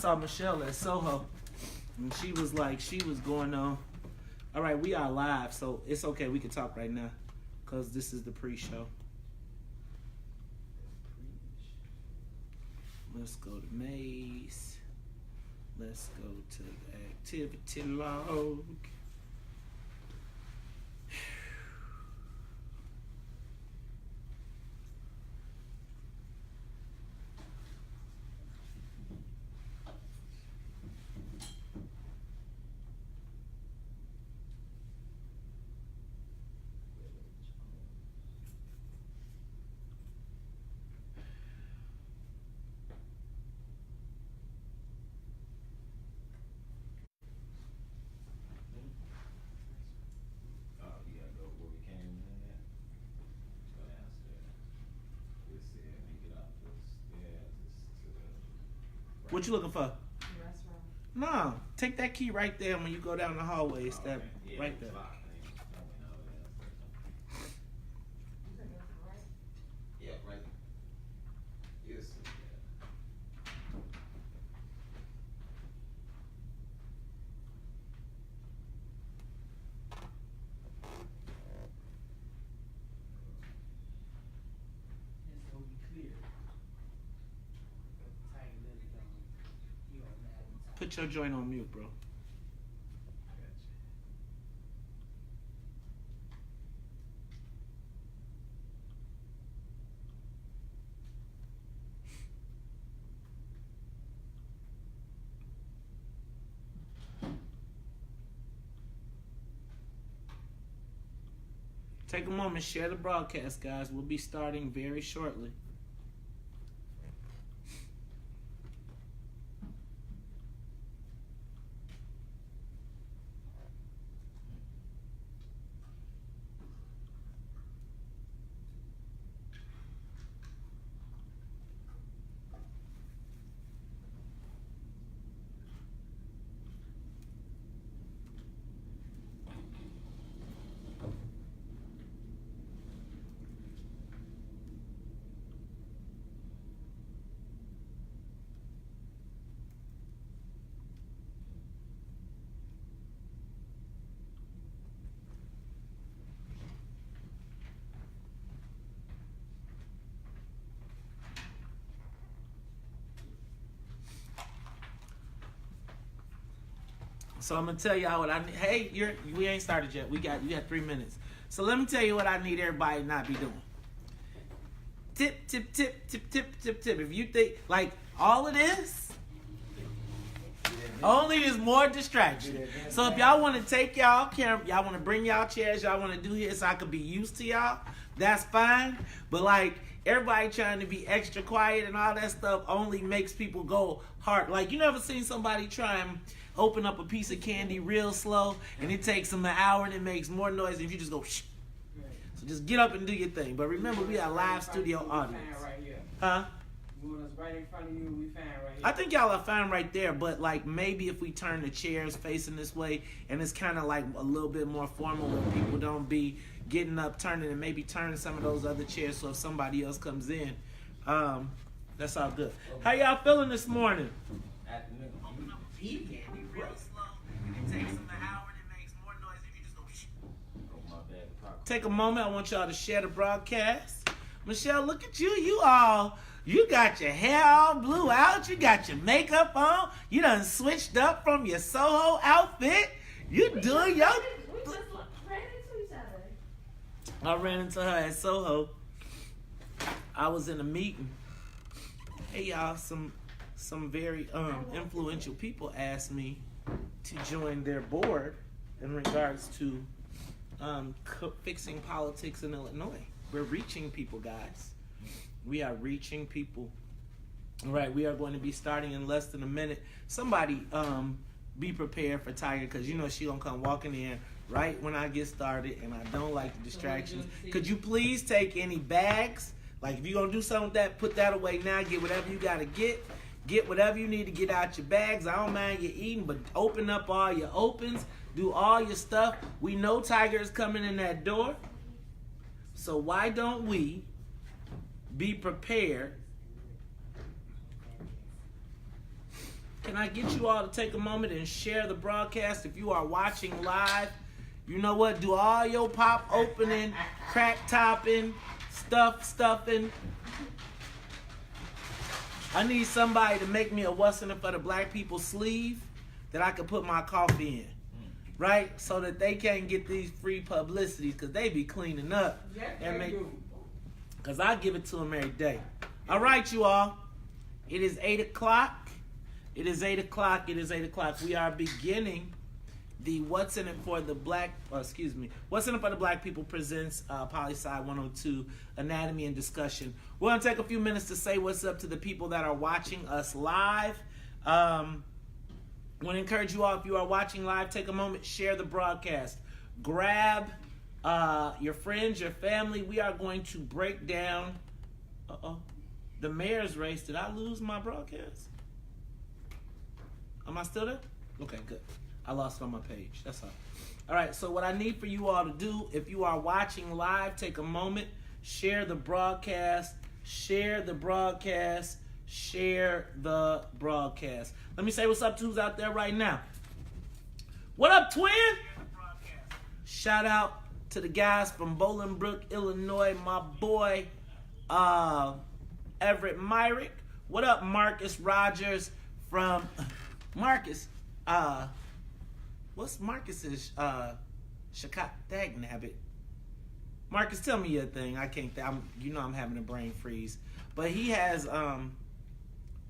saw Michelle at Soho, and she was going on. All right, we are live, so it's okay. We can talk right now, cause this is the pre-show. Let's go to Maze. Let's go to the activity log. What you looking for? No, take that key right there when you go down the hallway. It's that right there. Yeah, right. Yes. Put your joint on mute, bro. Take a moment, share the broadcast, guys. We'll be starting very shortly. So I'm gonna tell y'all what I need. Hey, we ain't started yet. You got 3 minutes. So let me tell you what I need everybody to not be doing. Tip, tip, tip, tip, tip, tip, tip. If you think like all of this, only is more distraction. So if y'all want to take y'all camera, y'all want to bring y'all chairs, y'all want to do here so I could be used to y'all, that's fine. But like everybody trying to be extra quiet and all that stuff only makes people go hard. Like you never seen somebody try and open up a piece of candy real slow and it takes them an hour and it makes more noise than if you just go shh. So just get up and do your thing. But remember, we got live studio audience. Huh? Right in front of you, we fine right here. I think y'all are fine right there, but like maybe if we turn the chairs facing this way and it's kind of like a little bit more formal where people don't be getting up, turning, and maybe turn some of those other chairs so if somebody else comes in, that's all good. How y'all feeling this morning? Open up a piece of candy real slow and it takes them an hour and it makes more noise if you just go shh. Take a moment. I want y'all to share the broadcast. Michelle, look at you. You got your hair all blew out. You got your makeup on. You done switched up from your Soho outfit. You doing your... We just ran into each other. I ran into her at Soho. I was in a meeting. Hey, y'all, some very influential people asked me to join their board in regards to fixing politics in Illinois. We're reaching people, guys. We are reaching people. All right, we are going to be starting in less than a minute. Somebody be prepared for Tiger because you know she gonna come walking in right when I get started and I don't like the distractions. Could you please take any bags? Like if you're gonna do something with that, put that away now. Get whatever you gotta get. Get whatever you need to get out your bags. I don't mind you eating, but open up all your opens. Do all your stuff. We know Tiger is coming in that door. So why don't we be prepared? Can I get you all to take a moment and share the broadcast if you are watching live? You know what? Do all your pop opening, crack topping, stuffing. I need somebody to make me a What's in it for the Black People sleeve that I can put my coffee in. Right? So that they can't get these free publicities because they be cleaning up. Because I give it to them every day. All right, you all. It is 8 o'clock. It is 8 o'clock. It is 8 o'clock. We are beginning the What's in it for the Black People presents Poli-Sci 102 Anatomy and Discussion. We're going to take a few minutes to say what's up to the people that are watching us live. I want to encourage you all, if you are watching live, take a moment, share the broadcast. Grab your friends, your family. We are going to break down the mayor's race. Did I lose my broadcast? Am I still there? Okay, good. I lost it on my page. That's all. All right, so what I need for you all to do, if you are watching live, take a moment, share the broadcast, share the broadcast, share the broadcast. Let me say what's up to who's out there right now. What up, twin? Shout out to the guys from Bolingbrook, Illinois. My boy, Everett Myrick. What up, Marcus Rogers from Marcus? What's Marcus's Chicago? Dagnabbit. Marcus, tell me your thing. I can't. I'm having a brain freeze. But he has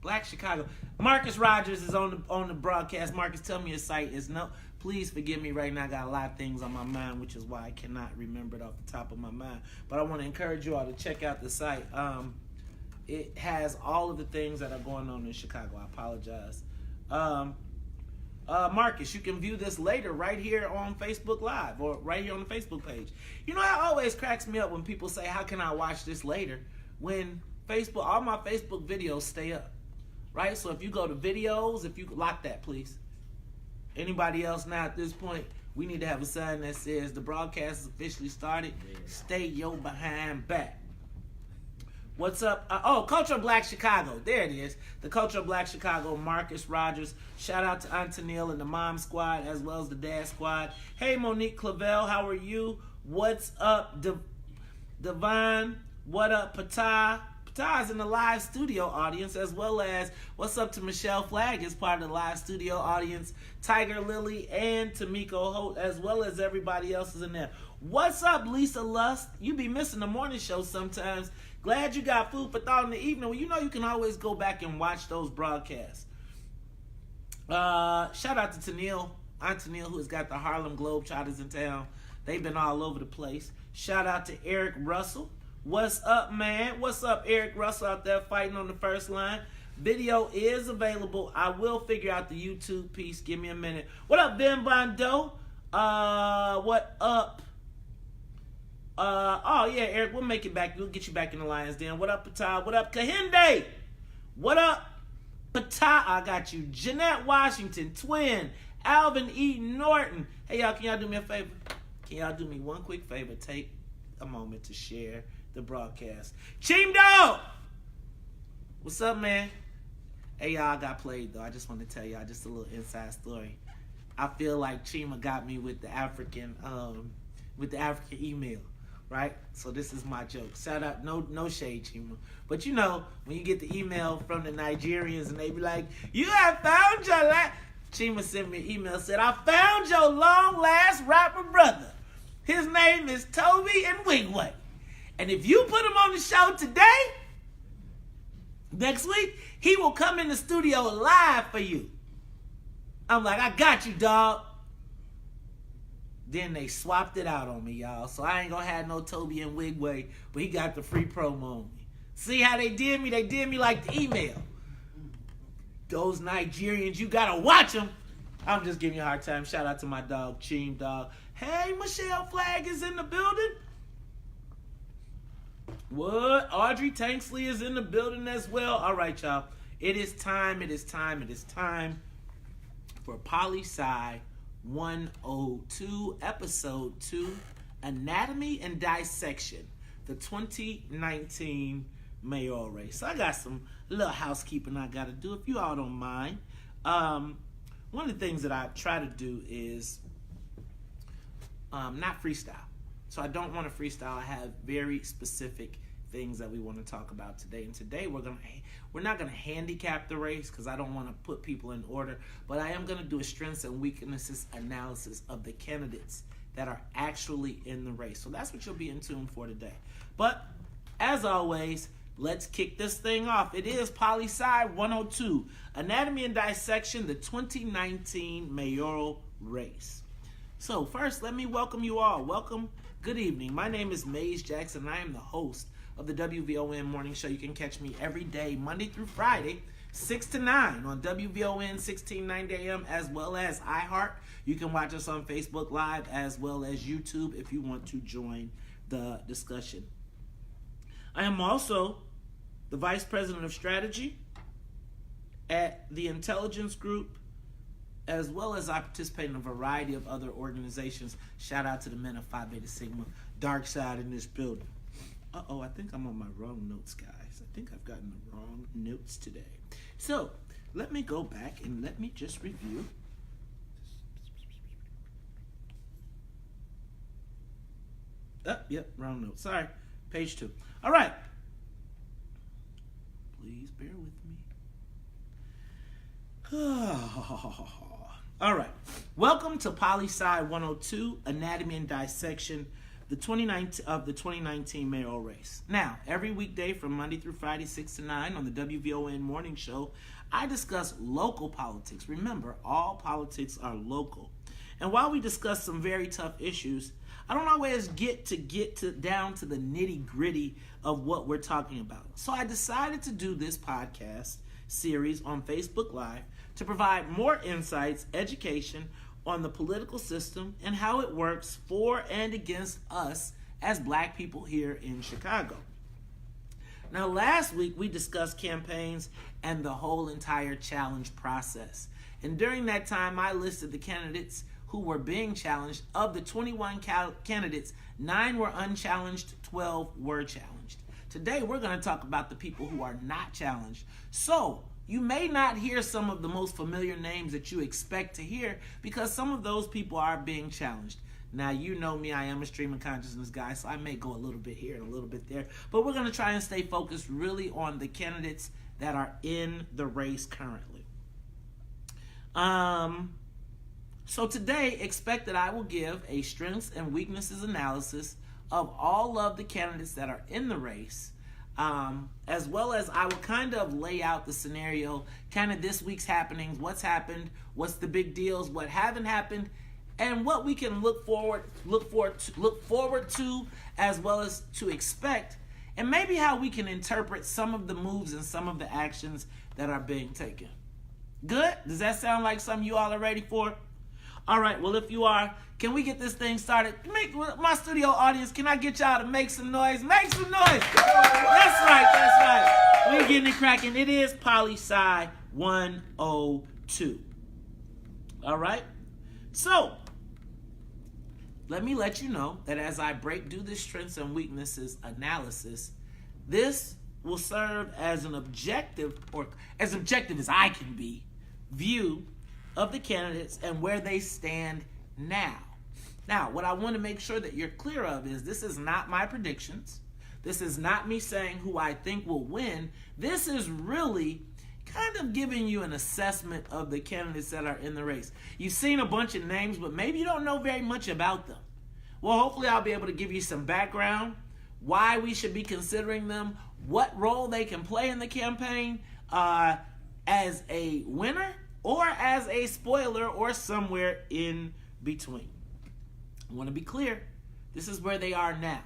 Black Chicago. Marcus Rogers is on the broadcast. Marcus, tell me your site is no. Please forgive me right now. I got a lot of things on my mind, which is why I cannot remember it off the top of my mind. But I want to encourage you all to check out the site. It has all of the things that are going on in Chicago. I apologize. Marcus, you can view this later right here on Facebook Live or right here on the Facebook page. You know, it always cracks me up when people say, how can I watch this later? When Facebook, all my Facebook videos stay up, right? So if you go to videos, if you lock that, please. Anybody else now at this point, we need to have a sign that says the broadcast is officially started. Stay your behind back. What's up? Culture of Black Chicago. There it is. The Culture of Black Chicago, Marcus Rogers. Shout out to Aunt Neil and the Mom Squad as well as the Dad Squad. Hey, Monique Clavel, how are you? What's up, Devon? What up, Patah? Patah's in the live studio audience, as well as what's up to Michelle Flagg as part of the live studio audience. Tiger Lily and Tamiko Holt, as well as everybody else is in there. What's up, Lisa Lust? You be missing the morning show sometimes. Glad you got food for thought in the evening. Well, you know you can always go back and watch those broadcasts. Shout out to Tennille, Aunt Tennille, who has got the Harlem Globetrotters in town. They've been all over the place. Shout out to Eric Russell. What's up, man? What's up, Eric Russell out there fighting on the first line? Video is available. I will figure out the YouTube piece. Give me a minute. What up, Ben Bondo? What up? Eric, we'll make it back. We'll get you back in the Lions Den. What up, Patah? What up, Kahinde? What up, Patah? I got you. Jeanette Washington, Twin, Alvin E. Norton. Hey, y'all, can y'all do me a favor? Can y'all do me one quick favor? Take a moment to share the broadcast. Cheem Dog! What's up, man? Hey, y'all, I got played, though. I just want to tell y'all just a little inside story. I feel like Chima got me with the African email. Right? So this is my joke. Shout out, no shade, Chima. But you know, when you get the email from the Nigerians and they be like, you have found your Chima sent me an email, said, I found your long last rapper brother. His name is Toby and Wigway. And if you put him on the show today, next week, he will come in the studio live for you. I'm like, I got you, dog. Then they swapped it out on me, y'all. So I ain't gonna have no Toby and Wigway, but he got the free promo on me. See how they did me? They did me like the email. Those Nigerians, you gotta watch them. I'm just giving you a hard time. Shout out to my dog, Cheem Dog. Hey, Michelle Flagg is in the building. What? Audrey Tanksley is in the building as well. All right, y'all. It is time for Poli-Sci 102, Episode 2, Anatomy and Dissection, the 2019 mayoral race. So I got some little housekeeping I got to do, if you all don't mind. One of the things that I try to do is not freestyle. So I don't want to freestyle. I have very specific things that we want to talk about today. And today we're not going to handicap the race because I don't want to put people in order, but I am going to do a strengths and weaknesses analysis of the candidates that are actually in the race. So that's what you'll be in tune for today. But as always, let's kick this thing off. It is Poli-Sci 102, Anatomy and Dissection, the 2019 mayoral race. So first, let me welcome you all. Welcome. Good evening. My name is Maze Jackson, and I am the host of the WVON Morning Show. You can catch me every day, Monday through Friday, 6 to 9 on WVON 1690 AM, as well as iHeart. You can watch us on Facebook Live as well as YouTube if you want to join the discussion. I am also the Vice President of Strategy at the Intelligence Group, as well as I participate in a variety of other organizations. Shout out to the men of Phi Beta Sigma, Dark Side in this building. I think I'm on my wrong notes, guys. I think I've gotten the wrong notes today. So, let me go back and let me just review. Yep, wrong note. Sorry, page 2. All right. Please bear with me. All right. Welcome to Poli-Sci 102, Anatomy and Dissection, the 2019 mayoral race. Now, every weekday from Monday through Friday, 6 to 9 on the WVON Morning Show, I discuss local politics. Remember, all politics are local. And while we discuss some very tough issues, I don't always get down to the nitty-gritty of what we're talking about. So I decided to do this podcast series on Facebook Live to provide more insights, education on the political system and how it works for and against us as Black people here in Chicago. Now, last week we discussed campaigns and the whole entire challenge process. And during that time, I listed the candidates who were being challenged. Of the 21 candidates, 9 were unchallenged, 12 were challenged. Today, we're going to talk about the people who are not challenged. So, you may not hear some of the most familiar names that you expect to hear because some of those people are being challenged. Now, you know me, I am a stream of consciousness guy, so I may go a little bit here and a little bit there. But we're going to try and stay focused really on the candidates that are in the race currently. So today, expect that I will give a strengths and weaknesses analysis of all of the candidates that are in the race, as well as I will kind of lay out the scenario, kind of this week's happenings, what's happened, what's the big deals, what haven't happened, and what we can look forward to, as well as to expect, and maybe how we can interpret some of the moves and some of the actions that are being taken. Good? Does that sound like something you all are ready for? All right, well, if you are, can we get this thing started? My studio audience, can I get y'all to make some noise? Make some noise! That's right. We're getting it cracking. It is Poli-Sci 102. All right? So, let me let you know that as I do this strengths and weaknesses analysis, this will serve as an objective, or as objective as I can be, view of the candidates and where they stand now. Now, what I want to make sure that you're clear of is this is not my predictions. This is not me saying who I think will win. This is really kind of giving you an assessment of the candidates that are in the race. You've seen a bunch of names, but maybe you don't know very much about them. Well, hopefully I'll be able to give you some background, why we should be considering them, what role they can play in the campaign as a winner or as a spoiler or somewhere in between. I want to be clear, this is where they are now,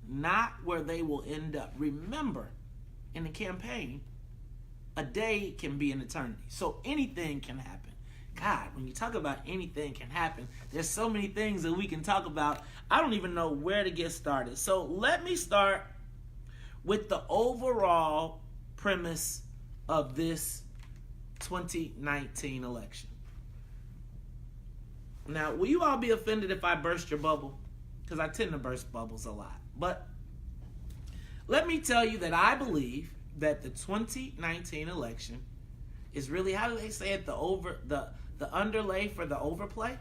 not where they will end up. Remember, in the campaign, a day can be an eternity. So anything can happen. God, when you talk about anything can happen, there's so many things that we can talk about. I don't even know where to get started. So let me start with the overall premise of this 2019 election. Now, will you all be offended if I burst your bubble? Because I tend to burst bubbles a lot. But let me tell you that I believe that the 2019 election is really, how do they say it, the underlay for the overplay.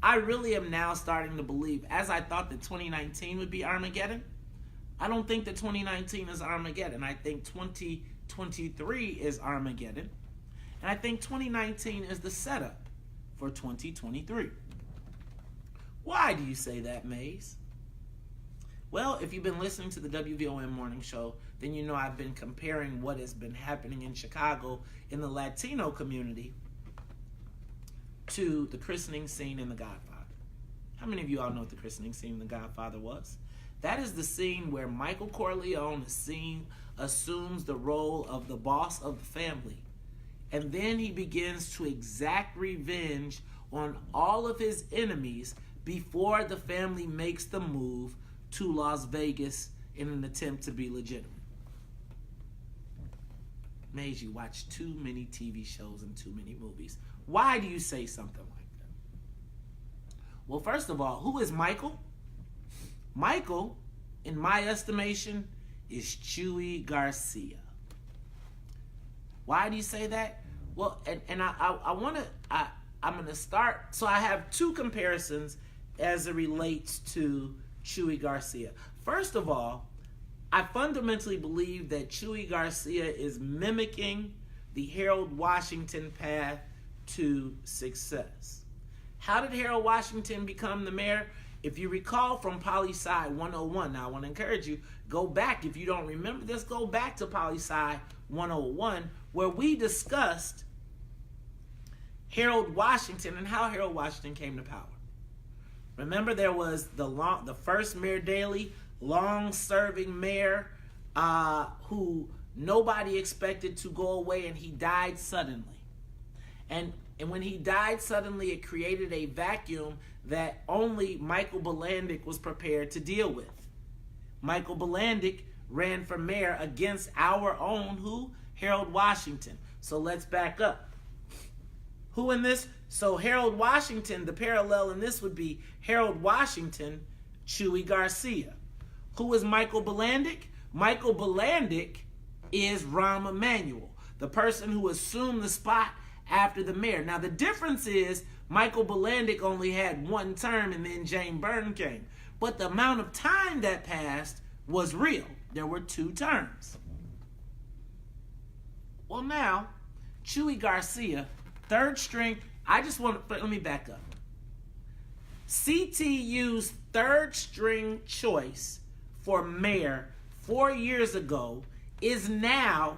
I really am now starting to believe, as I thought that 2019 would be Armageddon, I don't think that 2019 is Armageddon. I think 2023 is Armageddon. And I think 2019 is the setup for 2023. Why do you say that, Maze? Well, if you've been listening to the WVOM Morning Show, then you know I've been comparing what has been happening in Chicago in the Latino community to the christening scene in The Godfather. How many of you all know what the christening scene in The Godfather was? That is the scene where Michael Corleone assumes the role of the boss of the family. And then he begins to exact revenge on all of his enemies before the family makes the move to Las Vegas in an attempt to be legitimate. Maze, you watch too many TV shows and too many movies. Why do you say something like that? Well, first of all, who is Michael? Michael, in my estimation, is Chuy Garcia. Why do you say that? Well, I'm going to start. So I have two comparisons as it relates to Chuy Garcia. First of all, I fundamentally believe that Chuy Garcia is mimicking the Harold Washington path to success. How did Harold Washington become the mayor? If you recall from Poli-Sci 101, now I want to encourage you, go back. If you don't remember this, go back to Poli-Sci 101, where we discussed Harold Washington and how Harold Washington came to power. Remember, there was the first Mayor Daley, long-serving mayor who nobody expected to go away, and he died suddenly. And when he died suddenly, it created a vacuum that only Michael Bilandic was prepared to deal with. Michael Bilandic ran for mayor against our own who? Harold Washington. So let's back up. Who in this? So Harold Washington, the parallel in this would be Harold Washington, Chuy Garcia. Who is Michael Bilandic? Michael Bilandic is Rahm Emanuel, the person who assumed the spot after the mayor. Now the difference is Michael Bilandic only had one term and then Jane Byrne came. But the amount of time that passed was real. There were 2 terms. Well, now, Chuy Garcia, third string, let me back up. CTU's third string choice for mayor 4 years ago is now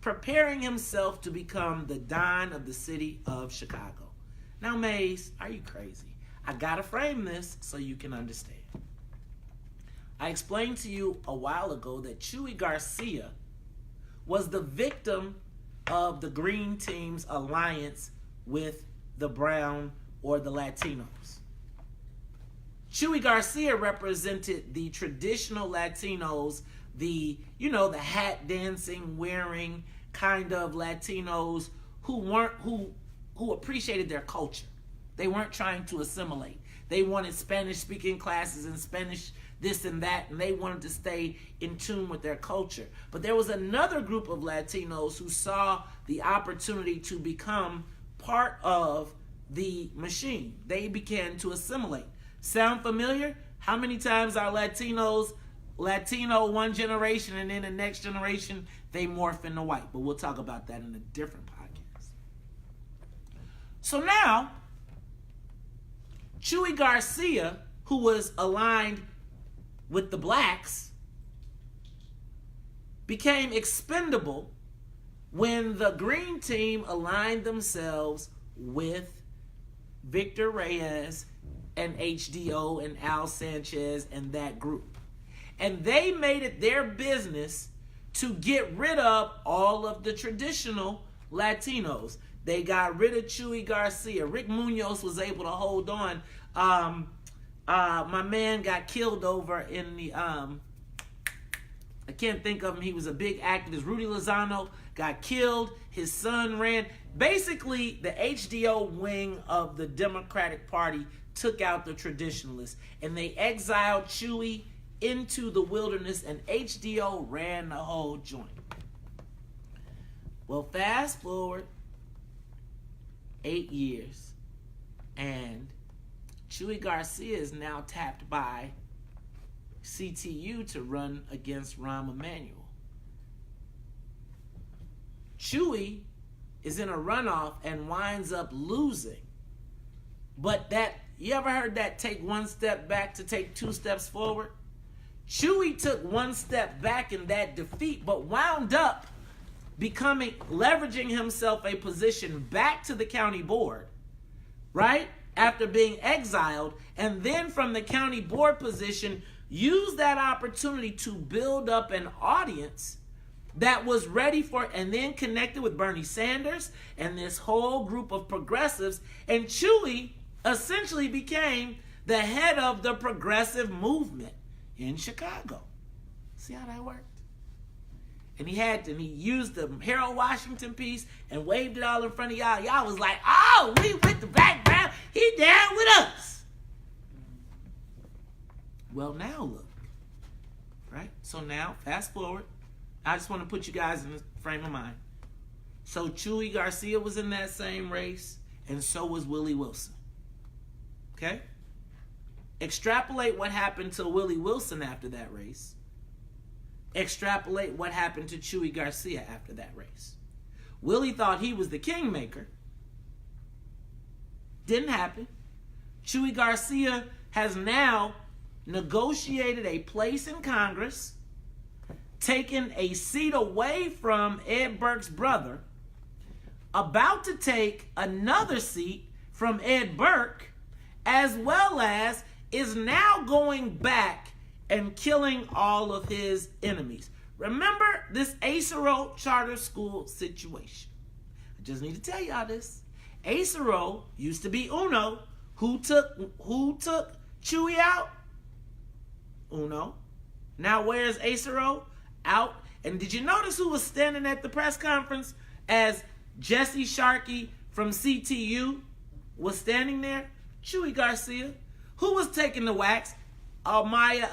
preparing himself to become the Don of the city of Chicago. Now, Maze, are you crazy? I gotta frame this so you can understand. I explained to you a while ago that Chuy Garcia was the victim of the Green Team's alliance with the Brown or the Latinos. Chuy Garcia represented the traditional Latinos, the hat dancing, wearing kind of Latinos who appreciated their culture. They weren't trying to assimilate. They wanted Spanish speaking classes and Spanish this and that, and they wanted to stay in tune with their culture. But there was another group of Latinos who saw the opportunity to become part of the machine. They began to assimilate. Sound familiar? How many times are Latino one generation and then the next generation they morph into white? But we'll talk about that in a different podcast. So now, Chuy Garcia, who was aligned with the blacks, became expendable when the Green Team aligned themselves with Victor Reyes and HDO and Al Sanchez and that group. And they made it their business to get rid of all of the traditional Latinos. They got rid of Chuy Garcia. Rick Munoz was able to hold on. My man got killed over in the, I can't think of him. He was a big activist. Rudy Lozano got killed. His son ran. Basically, the HDO wing of the Democratic Party took out the traditionalists, and they exiled Chuy into the wilderness, and HDO ran the whole joint. Well, fast forward 8 years, and Chuy Garcia is now tapped by CTU to run against Rahm Emanuel. Chuy is in a runoff and winds up losing. But you ever heard that take one step back to take 2 steps forward? Chuy took 1 step back in that defeat, but wound up leveraging himself a position back to the county board, right? After being exiled, and then from the county board position, used that opportunity to build up an audience that was ready for, and then connected with Bernie Sanders and this whole group of progressives. And Chuy essentially became the head of the progressive movement in Chicago. See how that worked? And he used the Harold Washington piece and waved it all in front of y'all. Y'all was like, oh, we with the background. He down with us. Well, now look, right? So now, fast forward. I just want to put you guys in the frame of mind. So Chuy Garcia was in that same race, and so was Willie Wilson. Okay? Extrapolate what happened to Willie Wilson after that race. Extrapolate what happened to Chuy Garcia after that race. Willie thought he was the kingmaker. Didn't happen. Chuy Garcia has now negotiated a place in Congress, taken a seat away from Ed Burke's brother, about to take another seat from Ed Burke, as well as is now going back and killing all of his enemies. Remember this Acero charter school situation. I just need to tell y'all this. Acero used to be Uno. Who took Chuy out? Uno. Now where's Acero? Out. And did you notice who was standing at the press conference as Jesse Sharkey from CTU was standing there? Chuy Garcia. Who was taking the wax? Anaya,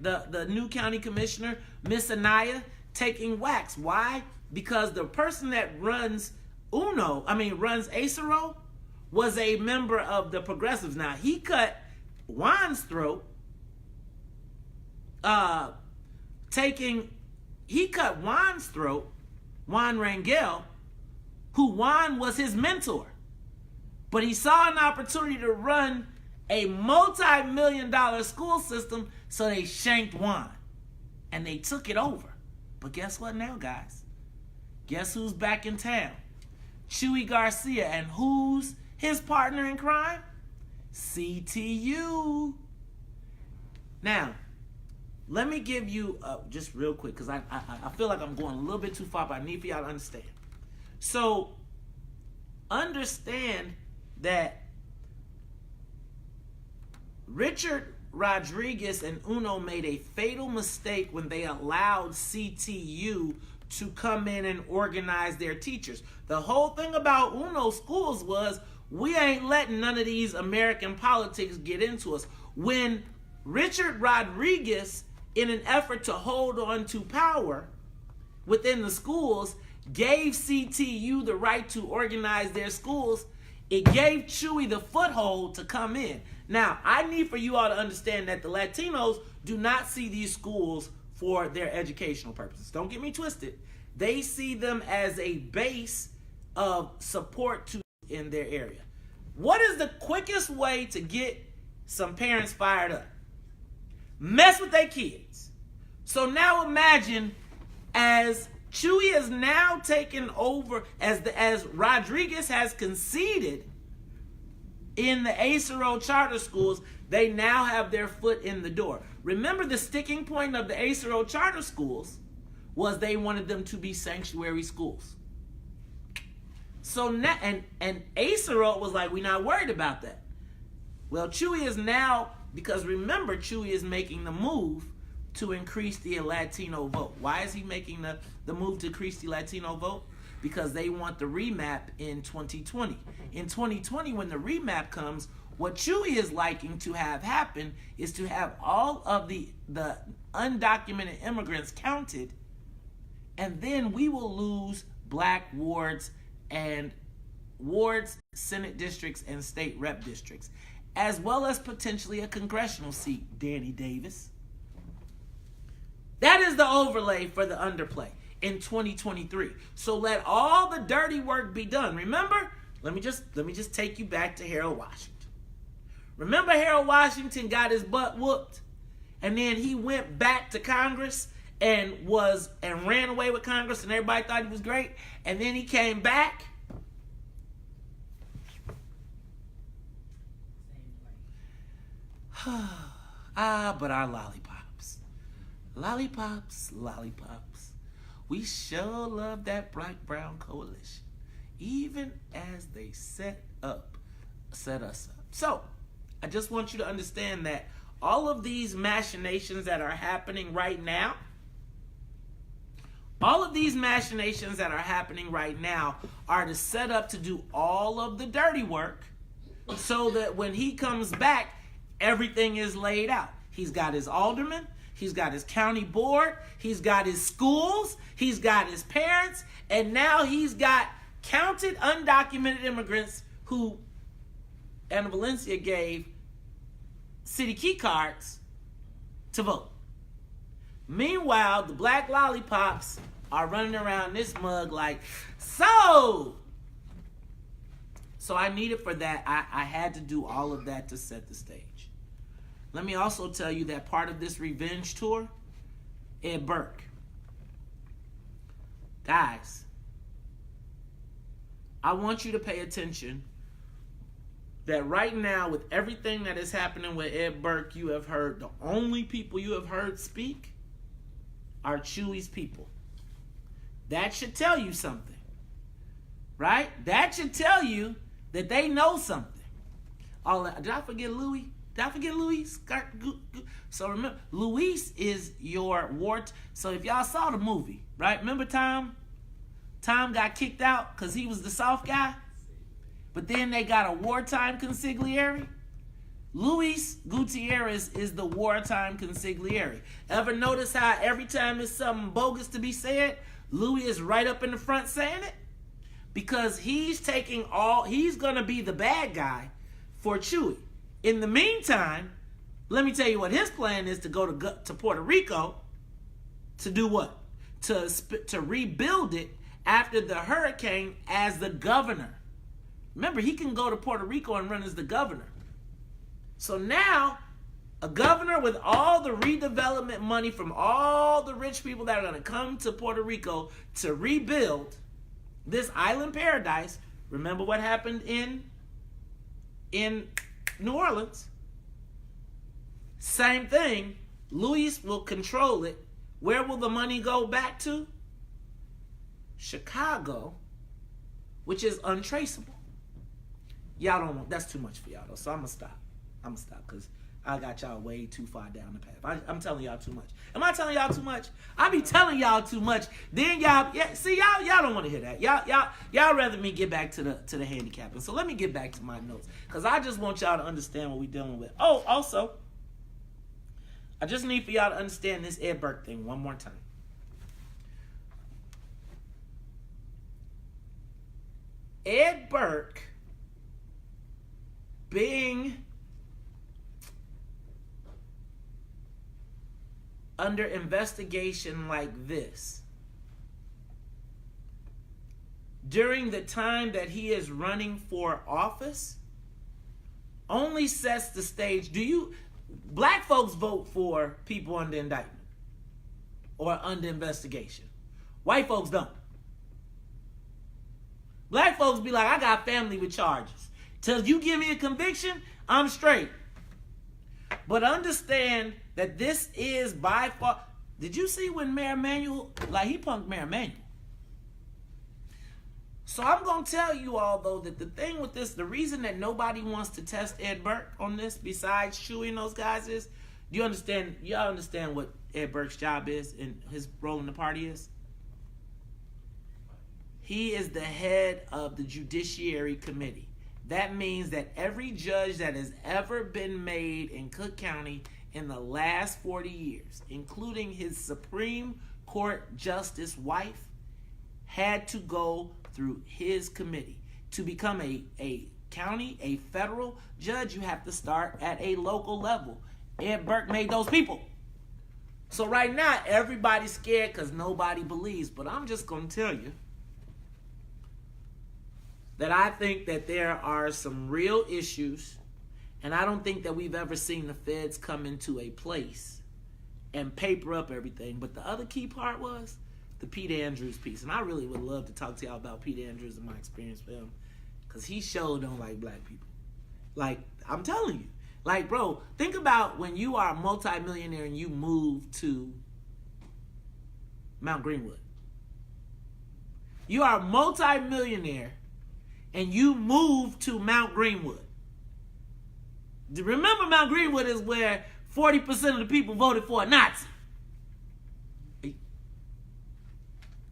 the new county commissioner, Miss Anaya, taking wax. Why? Because the person that runs Acero, was a member of the progressives. Now, he cut Juan's throat, Juan Rangel, who Juan was his mentor. But he saw an opportunity to run a multi-million-dollar school system, so they shanked Juan. And they took it over. But guess what now, guys? Guess who's back in town? Chuy Garcia. And who's his partner in crime? CTU. Now, let me give you, just real quick, because I feel like I'm going a little bit too far, but I need for y'all to understand. So, understand that Richard Rodriguez and Uno made a fatal mistake when they allowed CTU to come in and organize their teachers. The whole thing about Uno schools was, we ain't letting none of these American politics get into us. When Richard Rodriguez, in an effort to hold on to power within the schools, gave CTU the right to organize their schools, it gave Chuy the foothold to come in. Now, I need for you all to understand that the Latinos do not see these schools for their educational purposes. Don't get me twisted. They see them as a base of support in their area. What is the quickest way to get some parents fired up? Mess with their kids. So now imagine, as Chuy has now taken over, as Rodriguez has conceded in the Acero charter schools, they now have their foot in the door. Remember, the sticking point of the Acero charter schools was they wanted them to be sanctuary schools. So now, and Acero was like, we're not worried about that. Well, Chuy is now, because remember, Chuy is making the move to increase the Latino vote. Why is he making the move to increase the Latino vote? Because they want the remap in 2020. In 2020, when the remap comes, what Chuy is liking to have happen is to have all of the undocumented immigrants counted And then we will lose black wards, Senate districts, and state rep districts, as well as potentially a congressional seat, Danny Davis. That is the overlay for the underplay in 2023. So let all the dirty work be done. Remember, let me just take you back to Harold Washington. Remember, Harold Washington got his butt whooped, and then he went back to Congress and ran away with Congress, and everybody thought he was great. And then he came back. But our lollipops. Lollipops. We sure love that black-brown coalition, even as they set us up. So, I just want you to understand that all of these machinations that are happening right now, are to set up to do all of the dirty work so that when he comes back, everything is laid out. He's got his aldermen, he's got his county board, he's got his schools, he's got his parents, and now he's got counted undocumented immigrants who Anna Valencia gave city key cards to vote. Meanwhile, the black lollipops are running around this mug like, so I needed for that. I had to do all of that to set the stage. Let me also tell you that part of this revenge tour, Ed Burke. Guys, I want you to pay attention that right now, with everything that is happening with Ed Burke, you have heard, the only people you have heard speak are Chewy's people. That should tell you something, right? That should tell you that they know something. Did I forget Louis? So remember, Luis is your ward. So if y'all saw the movie, right? Remember Tom? Tom got kicked out because he was the soft guy. But then they got a wartime consigliere. Luis Gutierrez is the wartime consigliere. Ever notice how every time there's something bogus to be said, Louis is right up in the front saying it? Because he's going to be the bad guy for Chewy. In the meantime, let me tell you what his plan is: to go to Puerto Rico to do what? To rebuild it after the hurricane as the governor. Remember, he can go to Puerto Rico and run as the governor. So now, a governor with all the redevelopment money from all the rich people that are going to come to Puerto Rico to rebuild this island paradise. Remember what happened in New Orleans? Same thing. Luis will control it. Where will the money go back to? Chicago, which is untraceable. Y'all don't want, that's too much for y'all though, so I'm gonna stop because I got y'all way too far down the path. I'm telling y'all too much. Am I telling y'all too much? I be telling y'all too much. Then y'all don't want to hear that. Y'all rather me get back to the handicapping. So let me get back to my notes, because I just want y'all to understand what we're dealing with. Oh, also, I just need for y'all to understand this Ed Burke thing one more time. Ed Burke being under investigation like this during the time that he is running for office only sets the stage. Black folks vote for people under indictment or under investigation. White folks don't. Black folks be like, I got family with charges. Till you give me a conviction, I'm straight. But understand that this is by far. Did you see when Mayor Emanuel, he punked Mayor Emanuel? So I'm going to tell you all, though, that the thing with this, the reason that nobody wants to test Ed Burke on this besides Chewy and those guys is, y'all understand what Ed Burke's job is and his role in the party is? He is the head of the Judiciary Committee. That means that every judge that has ever been made in Cook County in the last 40 years, including his Supreme Court Justice wife had to go through his committee. To become a county, a federal judge, you have to start at a local level. Ed Burke made those people. So right now, everybody's scared because nobody believes. But I'm just going to tell you that I think that there are some real issues, and I don't think that we've ever seen the feds come into a place and paper up everything. But the other key part was the Pete Andrews piece. And I really would love to talk to y'all about Pete Andrews and my experience with him, because he sure don't like black people. Like, I'm telling you. Like, bro, think about when you are a multimillionaire and you move to Mount Greenwood. You are a multimillionaire and you move to Mount Greenwood. Remember, Mount Greenwood is where 40% of the people voted for a Nazi.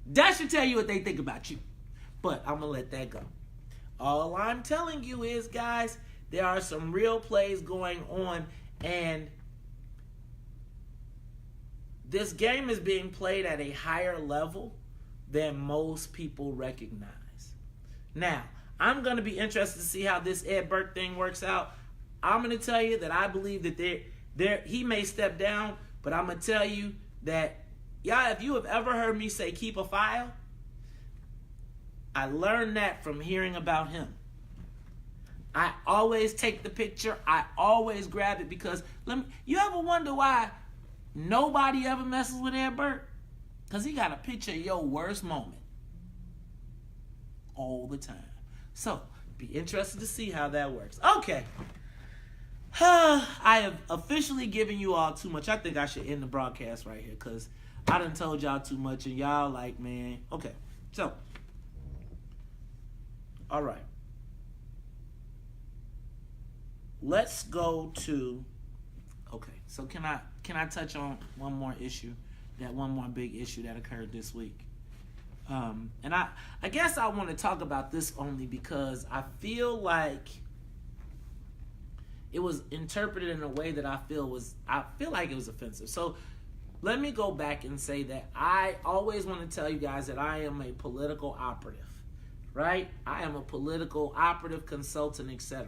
That should tell you what they think about you. But I'm going to let that go. All I'm telling you is, guys, there are some real plays going on, and this game is being played at a higher level than most people recognize. Now, I'm going to be interested to see how this Ed Burke thing works out. I'm going to tell you that I believe that he may step down, but I'm going to tell you that, y'all, if you have ever heard me say keep a file, I learned that from hearing about him. I always take the picture. I always grab it, because you ever wonder why nobody ever messes with Ed Burke? Because he got a picture of your worst moment all the time. So, be interested to see how that works. Okay. I have officially given you all too much. I think I should end the broadcast right here, because I done told y'all too much, and y'all like, man. Okay. So, all right. Let's go to, okay, so can I touch on one more big issue that occurred this week? And I guess I want to talk about this only because I feel like it was interpreted in a way that I feel like it was offensive. So let me go back and say that I always want to tell you guys that I am a political operative, right? I am a political operative, consultant, etc.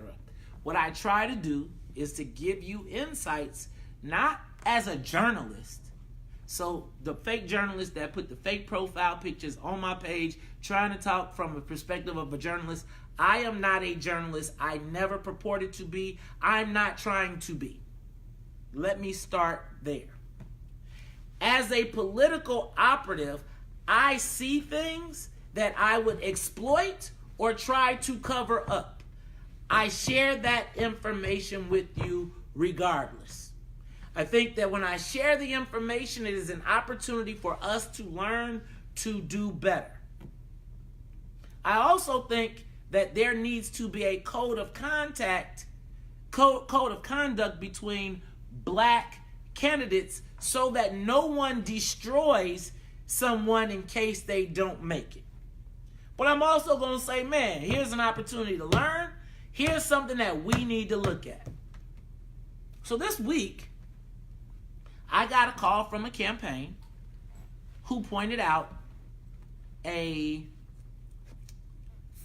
What I try to do is to give you insights, not as a journalist. So the fake journalists that put the fake profile pictures on my page, trying to talk from a perspective of a journalist, I am not a journalist. I never purported to be. I'm not trying to be. Let me start there. As a political operative, I see things that I would exploit or try to cover up. I share that information with you regardless. I think that when I share the information, it is an opportunity for us to learn to do better. I also think that there needs to be a code of conduct between black candidates so that no one destroys someone in case they don't make it. But I'm also going to say, man, here's an opportunity to learn. Here's something that we need to look at. So this week, I got a call from a campaign who pointed out a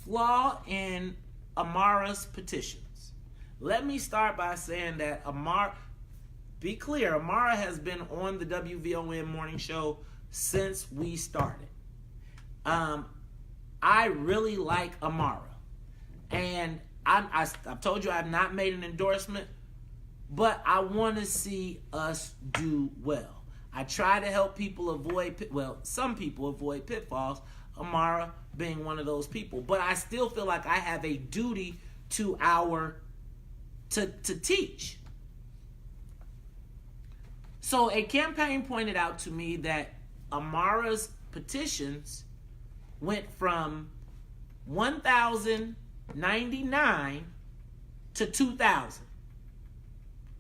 flaw in Amara's petitions. Let me start by saying that be clear, Amara has been on the WVON morning show since we started. I really like Amara. And I've told you I've not made an endorsement, but I want to see us do well. I try to help people some people avoid pitfalls, Amara being one of those people. But I still feel like I have a duty to teach. So a campaign pointed out to me that Amara's petitions went from 1,099 to 2,000.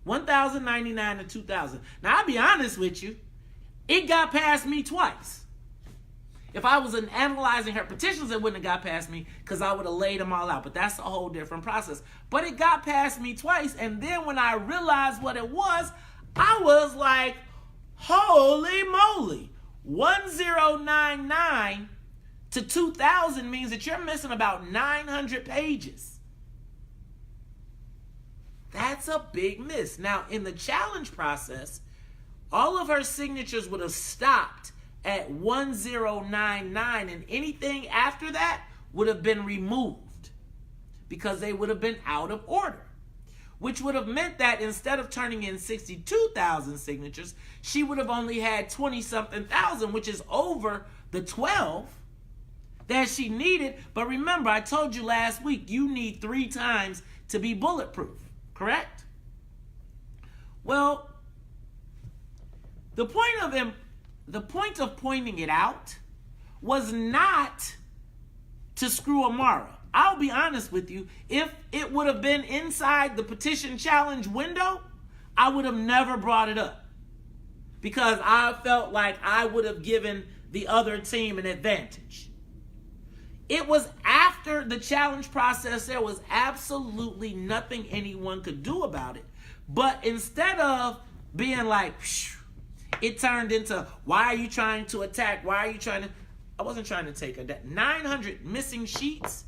1,099 to 2,000. Now, I'll be honest with you. It got past me twice. If I was analyzing her petitions, it wouldn't have got past me because I would have laid them all out. But that's a whole different process. But it got past me twice. And then when I realized what it was, I was like, holy moly. 1099 to 2000 means that you're missing about 900 pages. That's a big miss. Now, in the challenge process, all of her signatures would have stopped at 1099, and anything after that would have been removed because they would have been out of order, which would have meant that instead of turning in 62,000 signatures, she would have only had 20-something thousand, which is over the 12 that she needed. But remember, I told you last week, you need 3 times to be bulletproof, correct? Well, the point of pointing it out was not to screw Amara. I'll be honest with you, if it would have been inside the petition challenge window, I would have never brought it up because I felt like I would have given the other team an advantage. It was after the challenge process. There was absolutely nothing anyone could do about it. But instead of being like, phew, it turned into, why are you trying to attack? Why are you trying to... I wasn't trying to take her down. 900 missing sheets,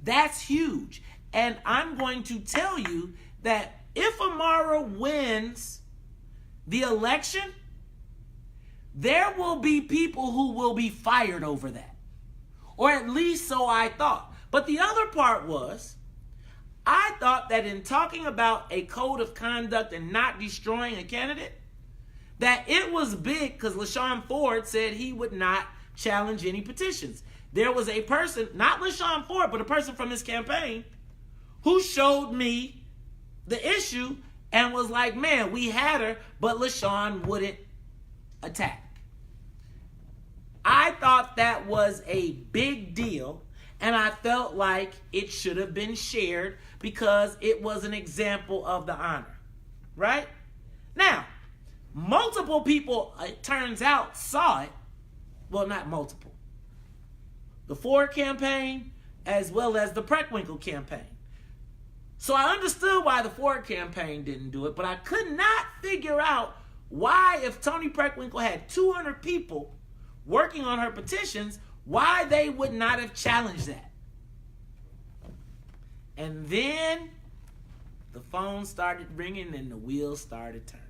that's huge. And I'm going to tell you that if Amara wins the election, there will be people who will be fired over that. Or at least so I thought. But the other part was, I thought that in talking about a code of conduct and not destroying a candidate, that it was big because LaShawn Ford said he would not challenge any petitions. There was a person, not LaShawn Ford, but a person from his campaign who showed me the issue and was like, man, we had her, but LaShawn wouldn't attack. I thought that was a big deal, and I felt like it should have been shared because it was an example of the honor, right? Now, multiple people, it turns out, saw it. Well, not multiple. The Ford campaign as well as the Preckwinkle campaign. So I understood why the Ford campaign didn't do it, but I could not figure out why, if Toni Preckwinkle had 200 people working on her petitions, why they would not have challenged that. And then the phone started ringing and the wheels started turning.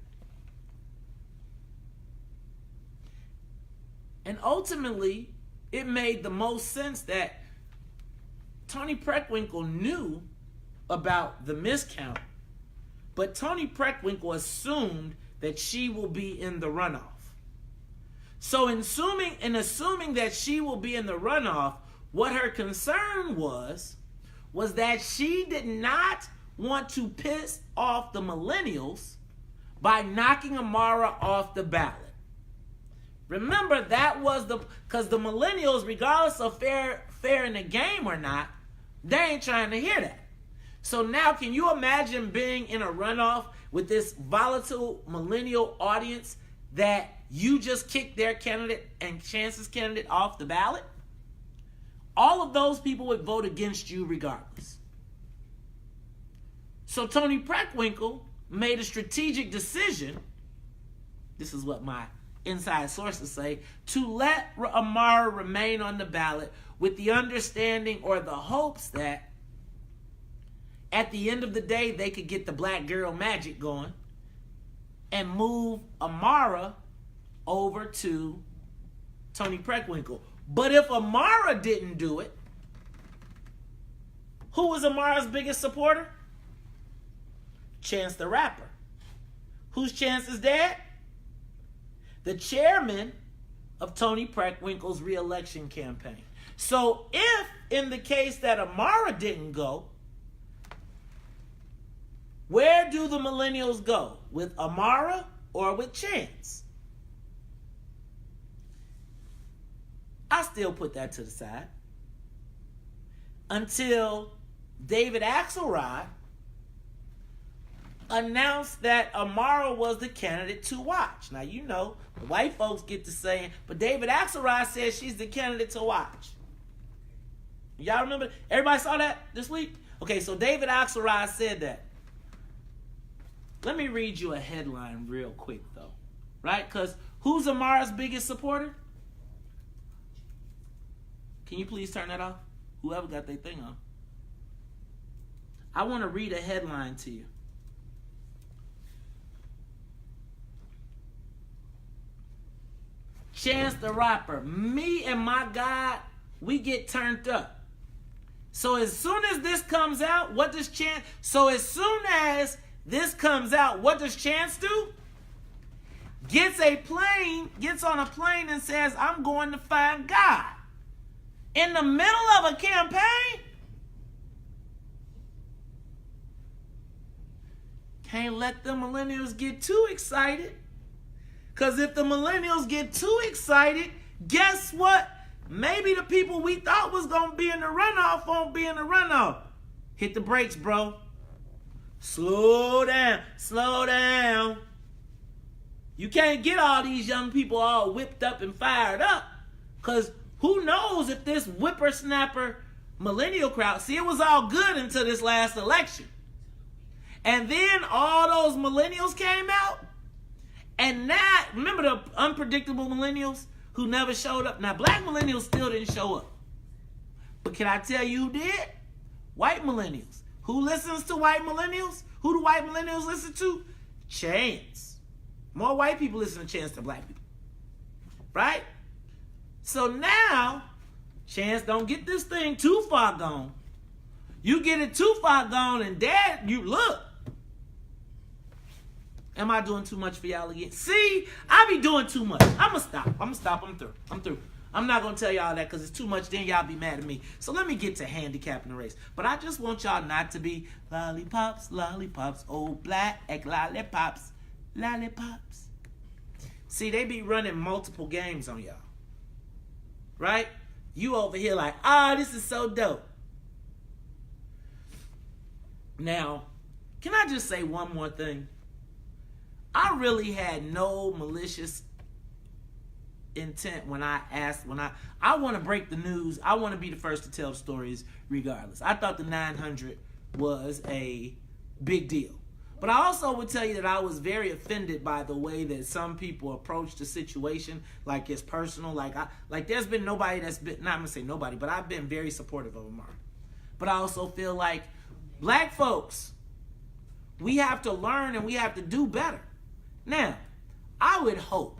And ultimately, it made the most sense that Toni Preckwinkle knew about the miscount, but Toni Preckwinkle assumed that she will be in the runoff. So in assuming that she will be in the runoff, what her concern was that she did not want to piss off the millennials by knocking Amara off the ballot. Remember, that was because the millennials, regardless of fair in the game or not, they ain't trying to hear that. So now, can you imagine being in a runoff with this volatile millennial audience that you just kicked their candidate and Chance's candidate off the ballot? All of those people would vote against you regardless. So Toni Preckwinkle made a strategic decision, this is what my inside sources say, to let Amara remain on the ballot with the understanding or the hopes that at the end of the day they could get the black girl magic going and move Amara over to Toni Preckwinkle. But if Amara didn't do it, who was Amara's biggest supporter? Chance the Rapper. Whose Chance is dead? The chairman of Toni Preckwinkle's re-election campaign. So if, in the case that Amara didn't go, where do the millennials go? With Amara or with Chance? I still put that to the side until David Axelrod announced that Amara was the candidate to watch. Now, you know, the white folks get to saying, but David Axelrod says she's the candidate to watch. Y'all remember? Everybody saw that this week? Okay, so David Axelrod said that. Let me read you a headline real quick, though. Right? Because who's Amara's biggest supporter? Can you please turn that off? Whoever got their thing on. I want to read a headline to you. Chance the Rapper. Me and my God, we get turned up. So as soon as this comes out, what does Chance... So as soon as this comes out, what does Chance do? Gets on a plane and says, I'm going to find God. In the middle of a campaign? Can't let the millennials get too excited. Because if the millennials get too excited, guess what? Maybe the people we thought was going to be in the runoff won't be in the runoff. Hit the brakes, bro. Slow down. Slow down. You can't get all these young people all whipped up and fired up. Because who knows if this whippersnapper millennial crowd... See, it was all good until this last election. And then all those millennials came out. And now, remember the unpredictable millennials who never showed up? Now, black millennials still didn't show up. But can I tell you who did? White millennials. Who listens to white millennials? Who do white millennials listen to? Chance. More white people listen to Chance than black people. Right? So now, Chance don't get this thing too far gone. You get it too far gone and dad, you look. Am I doing too much for y'all again? See, I be doing too much. I'm going to stop. I'm through. I'm not going to tell y'all that because it's too much. Then y'all be mad at me. So let me get to handicapping the race. But I just want y'all not to be lollipops, lollipops, old black lollipops, lollipops. See, they be running multiple games on y'all. Right? You over here like, this is so dope. Now, can I just say one more thing? I really had no malicious intent when I want to break the news. I want to be the first to tell stories regardless. I thought the 900 was a big deal. But I also would tell you that I was very offended by the way that some people approach the situation like it's personal. Like there's been nobody that's been, not going to say nobody, but I've been very supportive of Amara. But I also feel like black folks, we have to learn and we have to do better. Now, I would hope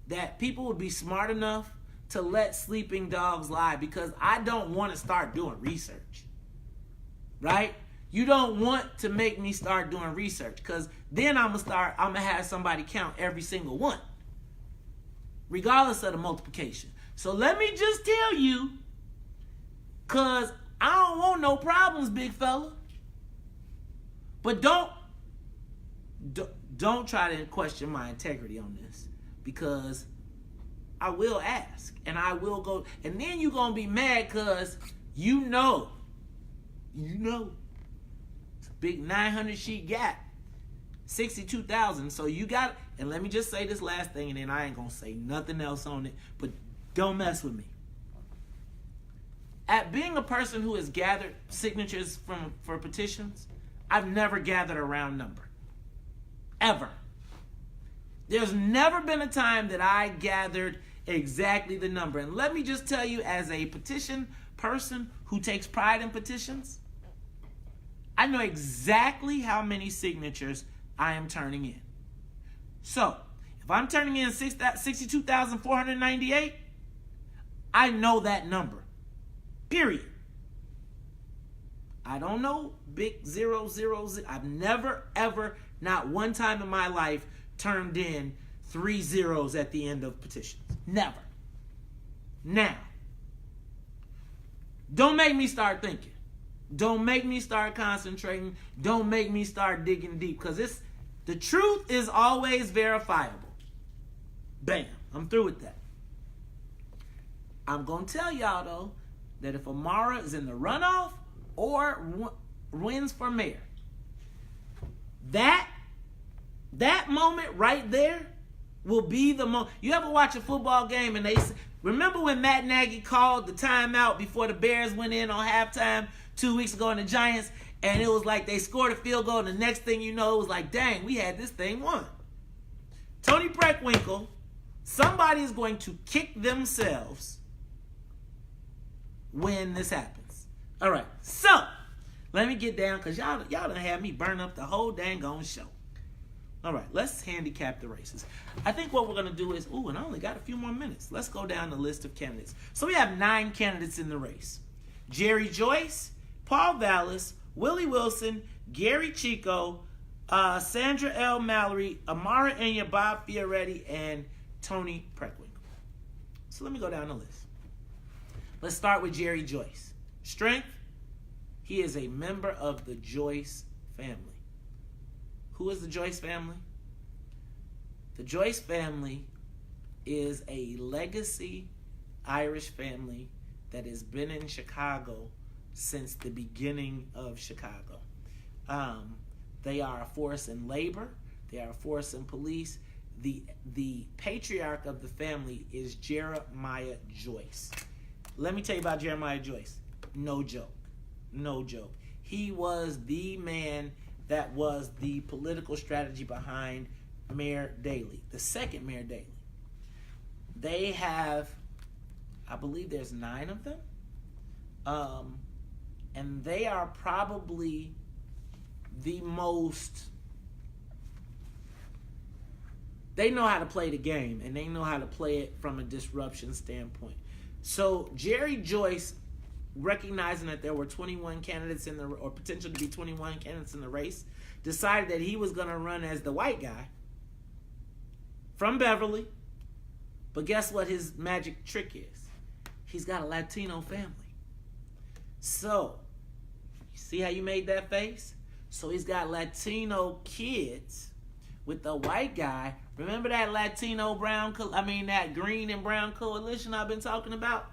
that people would be smart enough to let sleeping dogs lie because I don't want to start doing research. Right? You don't want to make me start doing research because then I'm going to have somebody count every single one, regardless of the multiplication. So let me just tell you, because I don't want no problems, big fella. But don't try to question my integrity on this because I will ask and I will go. And then you're going to be mad because you know, it's a big 900 sheet gap, 62,000. So you got, and let me just say this last thing and then I ain't going to say nothing else on it, but don't mess with me. At being a person who has gathered signatures for petitions, I've never gathered a round number. Ever. There's never been a time that I gathered exactly the number. And let me just tell you, as a petition person who takes pride in petitions, I know exactly how many signatures I am turning in. So, if I'm turning in 62,498, I know that number. Period. I don't know big 000. I've never, ever, not one time in my life turned in 3 zeros at the end of petitions. Never. Now, don't make me start thinking. Don't make me start concentrating. Don't make me start digging deep because the truth is always verifiable. Bam. I'm through with that. I'm going to tell y'all, though, that if Amara is in the runoff or wins for mayor, that moment right there will be the moment. You ever watch a football game and remember when Matt Nagy called the timeout before the Bears went in on halftime 2 weeks ago in the Giants, and it was like they scored a field goal and the next thing you know, it was like, dang, we had this thing won. Tony Preckwinkle, somebody is going to kick themselves when this happens. All right, so let me get down because y'all done had me burn up the whole dang on show. All right, let's handicap the races. I think what we're going to do is, and I only got a few more minutes. Let's go down the list of candidates. So we have 9 candidates in the race. Jerry Joyce, Paul Vallis, Willie Wilson, Gary Chico, Sandra L. Mallory, Amara Enya, Bob Fioretti, and Tony Preckwinkle. So let me go down the list. Let's start with Jerry Joyce. Strength, he is a member of the Joyce family. Who is the Joyce family? The Joyce family is a legacy Irish family that has been in Chicago since the beginning of Chicago. They are a force in labor. They are a force in police. The patriarch of the family is Jeremiah Joyce. Let me tell you about Jeremiah Joyce. No joke. No joke. He was the man that was the political strategy behind Mayor Daley, the second Mayor Daley. They have, I believe there's 9 of them. And they are probably the most, they know how to play the game, and they know how to play it from a disruption standpoint. So Jerry Joyce, recognizing that there were 21 candidates or potential to be 21 candidates in the race, decided that he was going to run as the white guy from Beverly. But guess what his magic trick is? He's got a Latino family. So, you see how you made that face? So he's got Latino kids with the white guy. Remember that that green and brown coalition I've been talking about?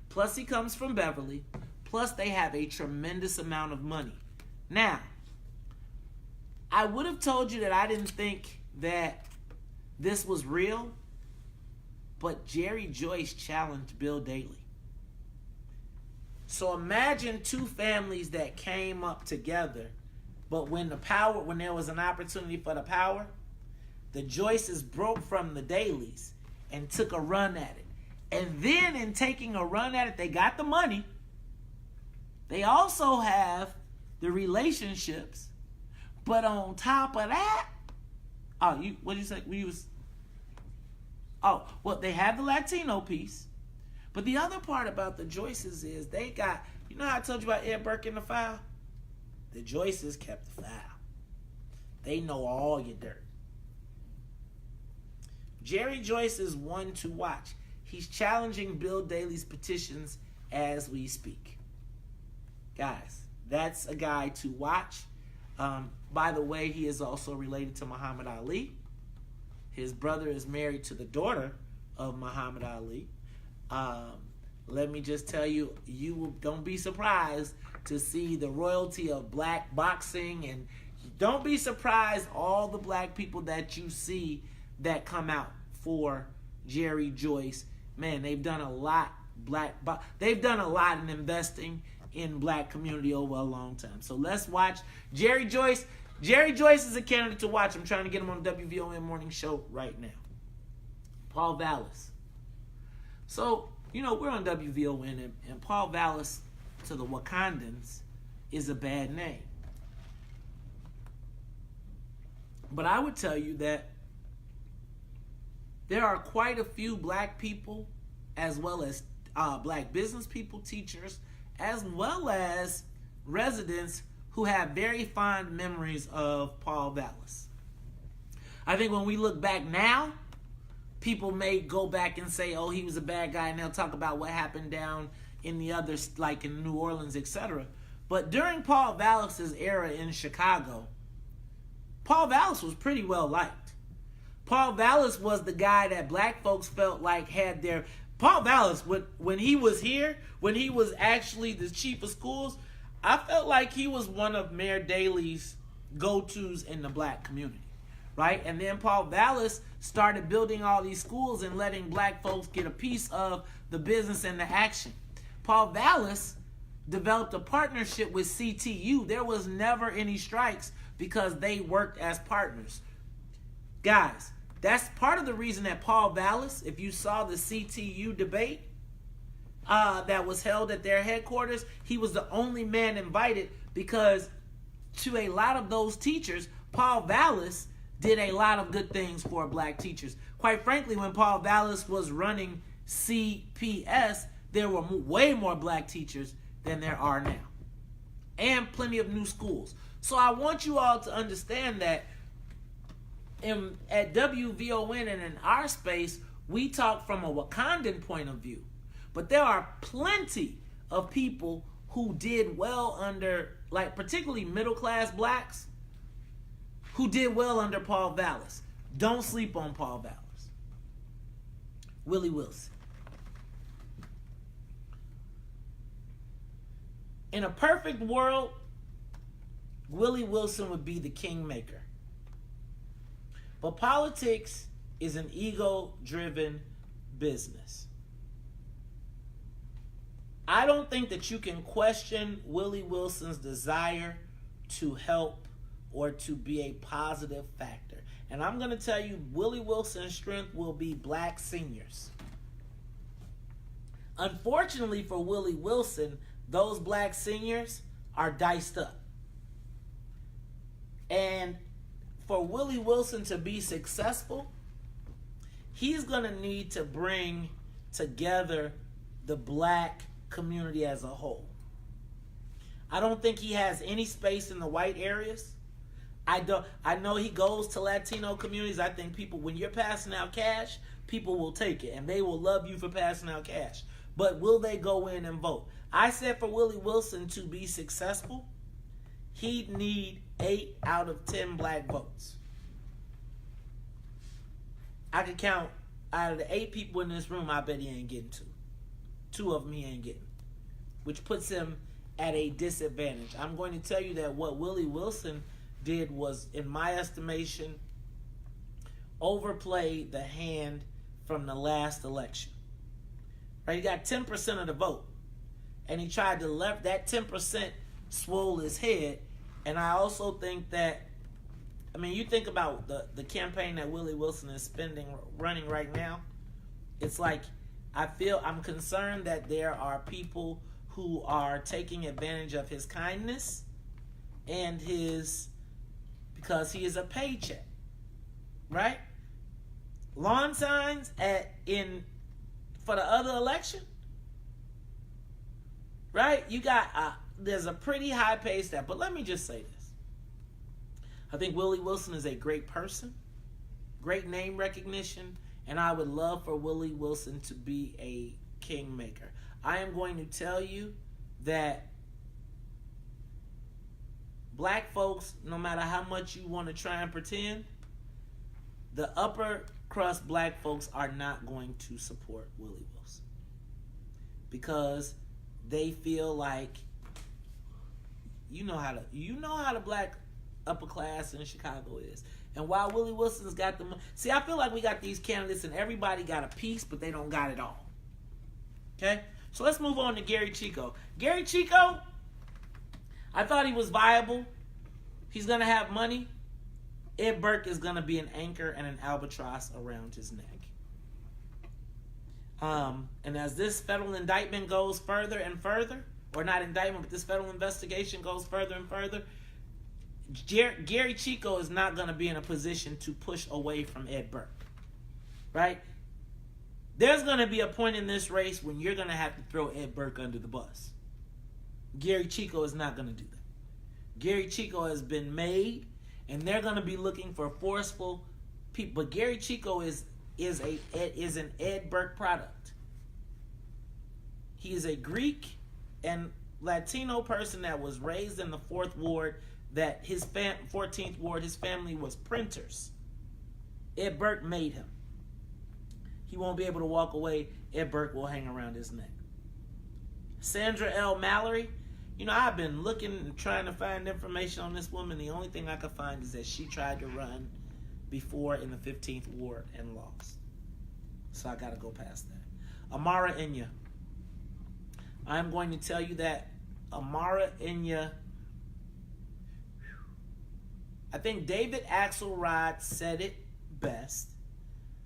Plus he comes from Beverly. Plus they have a tremendous amount of money. Now, I would have told you that I didn't think that this was real, but Jerry Joyce challenged Bill Daley. So imagine 2 families that came up together, but when there was an opportunity for the power, the Joyces broke from the Daleys and took a run at it. And then in taking a run at it, they got the money. They also have the relationships. But on top of that, what did you say? They have the Latino piece. But the other part about the Joyces is they got, you know how I told you about Ed Burke in the file? The Joyces kept the file. They know all your dirt. Jerry Joyce is one to watch. He's challenging Bill Daley's petitions as we speak. Guys, that's a guy to watch. By the way, he is also related to Muhammad Ali. His brother is married to the daughter of Muhammad Ali. Let me just tell you, don't be surprised to see the royalty of black boxing, and don't be surprised all the black people that you see that come out for Jerry Joyce. Man, they've done a lot. They've done a lot in investing in black community over a long time. So let's watch Jerry Joyce. Jerry Joyce is a candidate to watch. I'm trying to get him on the WVON morning show right now. Paul Vallis. So, we're on WVON, and Paul Vallis to the Wakandans is a bad name. But I would tell you that there are quite a few black people, as well as black business people, teachers, as well as residents who have very fond memories of Paul Vallis. I think when we look back now, people may go back and say, oh, he was a bad guy, and they'll talk about what happened down in the others, like in New Orleans, etc. But during Paul Vallis' era in Chicago, Paul Vallis was pretty well liked. Paul Vallis was the guy that black folks felt like had their... Paul Vallis, when he was here, when he was actually the chief of schools, I felt like he was one of Mayor Daley's go-tos in the black community, right? And then Paul Vallis started building all these schools and letting black folks get a piece of the business and the action. Paul Vallis developed a partnership with CTU. There was never any strikes because they worked as partners. Guys, that's part of the reason that Paul Vallis, if you saw the CTU debate, that was held at their headquarters, he was the only man invited because to a lot of those teachers, Paul Vallis did a lot of good things for black teachers. Quite frankly, when Paul Vallis was running CPS, there were way more black teachers than there are now. And plenty of new schools. So I want you all to understand that at WVON and in our space, we talk from a Wakandan point of view. But there are plenty of people who did well under, like particularly middle-class blacks, who did well under Paul Vallis. Don't sleep on Paul Vallis. Willie Wilson. In a perfect world, Willie Wilson would be the kingmaker. But politics is an ego-driven business. I don't think that you can question Willie Wilson's desire to help or to be a positive factor. And I'm going to tell you, Willie Wilson's strength will be black seniors. Unfortunately for Willie Wilson, those black seniors are diced up. And for Willie Wilson to be successful, he's going to need to bring together the black community as a whole. I don't think he has any space in the white areas. I know he goes to Latino communities. I think people, when you're passing out cash, people will take it and they will love you for passing out cash. But will they go in and vote? I said for Willie Wilson to be successful, he'd need 8 out of 10 black votes. I could count out of the 8 people in this room, I bet he ain't getting 2. 2 of them he ain't getting, which puts him at a disadvantage. I'm going to tell you that what Willie Wilson did was, in my estimation, overplay the hand from the last election. Right? He got 10% of the vote, and he tried to left that 10% swole his head. And I also think that, I mean, you think about the campaign that Willie Wilson is running right now. It's like, I'm concerned that there are people who are taking advantage of his kindness and because he is a paycheck, right? Lawn signs for the other election, right? You got there's a pretty high pay step, but let me just say this: I think Willie Wilson is a great person, great name recognition, and I would love for Willie Wilson to be a kingmaker. I am going to tell you that black folks, no matter how much you want to try and pretend, the upper crust black folks are not going to support Willie Wilson because they feel like you know how the black upper class in Chicago is. And while Willie Wilson's got the see, I feel like we got these candidates and everybody got a piece, but they don't got it all. Okay, so let's move on to Gary Chico. Gary Chico, I thought he was viable. He's going to have money. Ed Burke is going to be an anchor and an albatross around his neck. And as this federal indictment goes further and further, or not indictment, but this federal investigation goes further and further, Gary Chico is not going to be in a position to push away from Ed Burke. Right? There's going to be a point in this race when you're going to have to throw Ed Burke under the bus. Gary Chico is not going to do that. Gary Chico has been made, and they're going to be looking for forceful people. But Gary Chico is an Ed Burke product. He is a Greek and Latino person that was raised in the 4th Ward. That his 14th Ward, his family was printers. Ed Burke made him. He won't be able to walk away. Ed Burke will hang around his neck. Sandra L. Mallory. You know, I've been looking and trying to find information on this woman. The only thing I could find is that she tried to run before in the 15th Ward and lost. So I got to go past that. Amara Inya. I'm going to tell you that Amara Inya, I think David Axelrod said it best,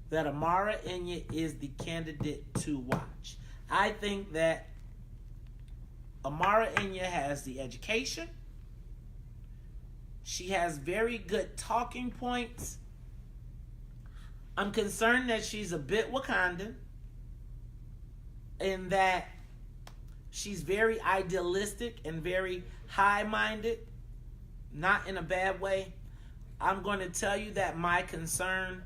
that Amara Inya is the candidate to watch. I think that Amara Inya has the education. She has very good talking points. I'm concerned that she's a bit Wakandan in that she's very idealistic and very high-minded, not in a bad way. I'm going to tell you that my concern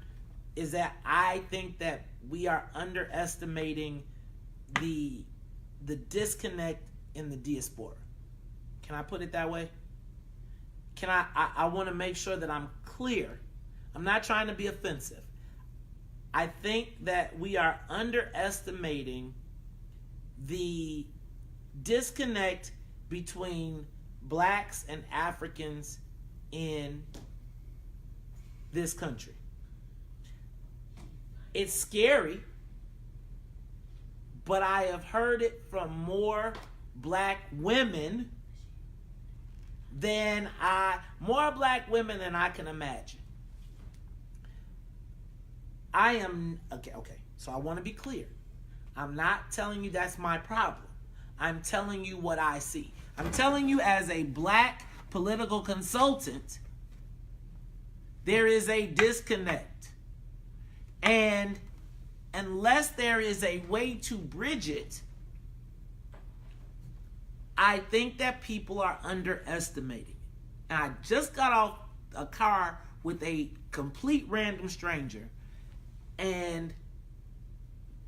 is that I think that we are underestimating the disconnect in the diaspora. Can I put it that way? I want to make sure that I'm clear. I'm not trying to be offensive. I think that we are underestimating the disconnect between blacks and Africans in this country. It's scary, but I have heard it from more black women than I can imagine. So I want to be clear. I'm not telling you that's my problem. I'm telling you what I see. I'm telling you as a black political consultant, there is a disconnect. And unless there is a way to bridge it, I think that people are underestimating. And I just got off a car with a complete random stranger, and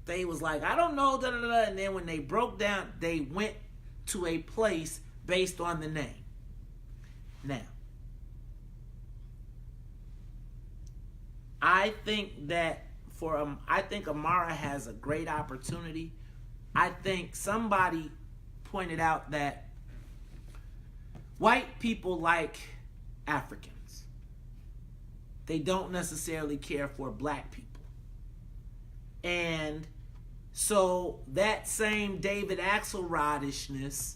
they was like, I don't know, da da da. And then when they broke down, they went to a place based on the name. Now, I think that I think Amara has a great opportunity. I think somebody pointed out that white people like Africans. They don't necessarily care for black people. And so that same David Axelrodishness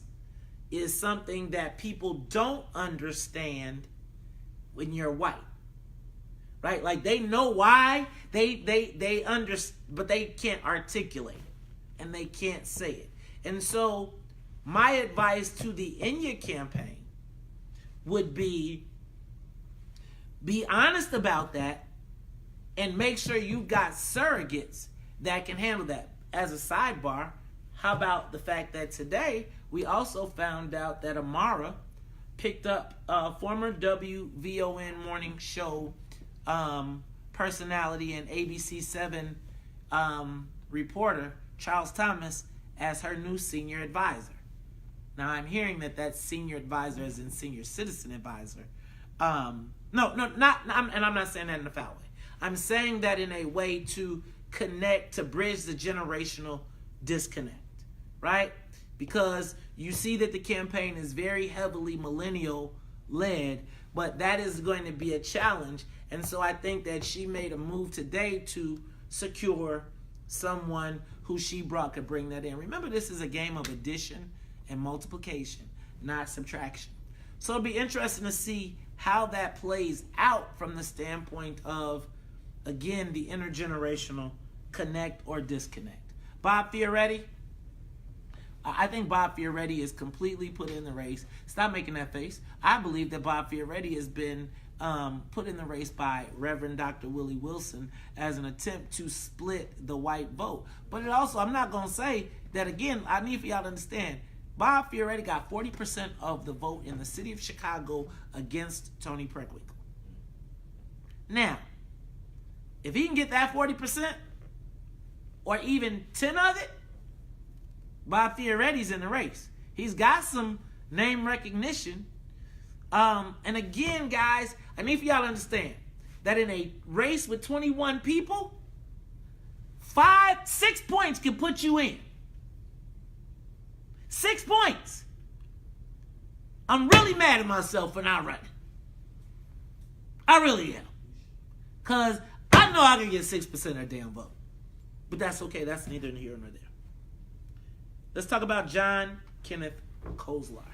is something that people don't understand when you're white. Right? Like they know why, they understand, but they can't articulate it and they can't say it. And so my advice to the Inya campaign would be honest about that and make sure you've got surrogates that can handle that. As a sidebar, how about the fact that today we also found out that Amara picked up former WVON morning show personality and ABC7 reporter Charles Thomas as her new senior advisor. Now I'm hearing that senior advisor is in senior citizen advisor. I'm not saying that in a foul way. I'm saying that in a way to connect, to bridge the generational disconnect, right? Because you see that the campaign is very heavily millennial led, but that is going to be a challenge. And so I think that she made a move today to secure someone who she brought could bring that in. Remember, this is a game of addition and multiplication, not subtraction. So it'll be interesting to see how that plays out from the standpoint of, again, the intergenerational connect or disconnect. Bob Fioretti, I think Bob Fioretti is completely put in the race. Stop making that face. I believe that Bob Fioretti has been put in the race by Reverend Dr. Willie Wilson as an attempt to split the white vote. But it also, I'm not going to say that, again, I need for y'all to understand, Bob Fioretti got 40% of the vote in the city of Chicago against Tony Preckwinkle. Now, if he can get that 40% or even 10 of it, Bob Fioretti's in the race. He's got some name recognition. And again, guys, I need for y'all to understand that in a race with 21 people, 6 points can put you in. 6 points. I'm really mad at myself for not running. I really am. Because I know I can get 6% of the damn vote. But that's okay. That's neither here nor there. Let's talk about John Kenneth Kozlar.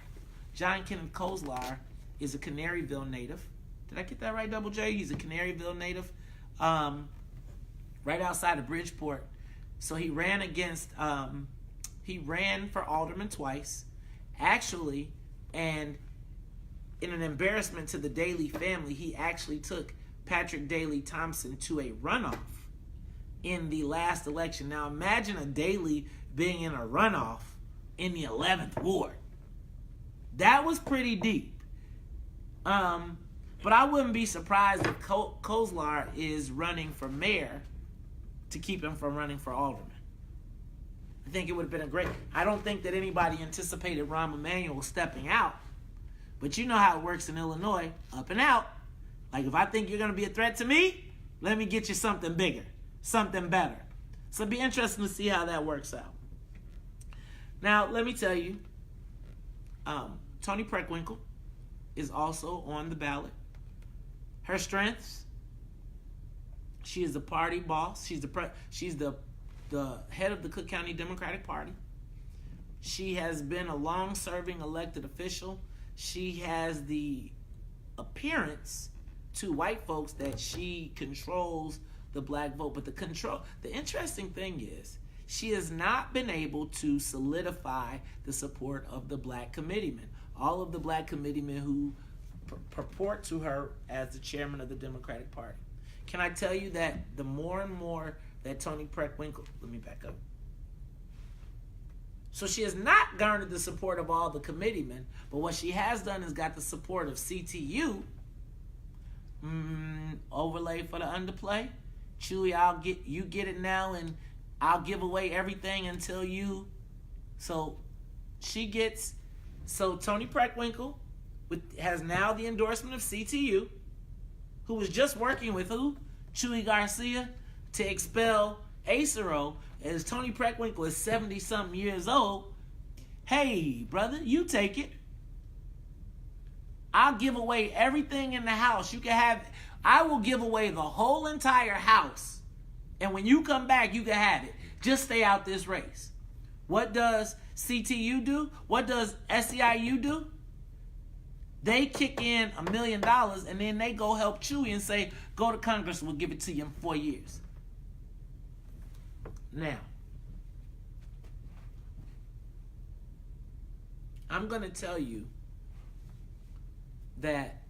John Kenneth Kozlar is a Canaryville native. Did I get that right, Double J? He's a Canaryville native, right outside of Bridgeport. So he ran against He ran for alderman twice, actually, and in an embarrassment to the Daley family, he actually took Patrick Daley Thompson to a runoff in the last election. Now imagine a Daley being in a runoff in the 11th ward. That was pretty deep. But I wouldn't be surprised if Kozlar is running for mayor to keep him from running for alderman. I think it would have been a great... I don't think that anybody anticipated Rahm Emanuel stepping out. But you know how it works in Illinois, up and out. Like, if I think you're going to be a threat to me, let me get you something bigger, something better. So it'll be interesting to see how that works out. Now, let me tell you, Toni Preckwinkle is also on the ballot. Her strengths: she is the party boss. She's the head of the Cook County Democratic Party. She has been a long-serving elected official. She has the appearance to white folks that she controls the black vote. But the interesting thing is, she has not been able to solidify the support of the black committeemen. All of the black committeemen who purport to her as the chairman of the Democratic Party. Can I tell you that the more and more that Toni Preckwinkle... Let me back up. So she has not garnered the support of all the committeemen, but what she has done is got the support of CTU. Overlay for the underplay. Chewy, you get it now, and I'll give away everything until you... So Toni Preckwinkle has now the endorsement of CTU, who was just working with who? Chewy Garcia, to expel Acero, as Toni Preckwinkle is 70-something years old. Hey, brother, you take it. I'll give away everything in the house. You can have... I will give away the whole entire house. And when you come back, you can have it. Just stay out this race. What does CTU do? What does SEIU do? They kick in $1 million and then they go help Chewy and say, go to Congress, we'll give it to you in 4 years. Now, I'm going to tell you that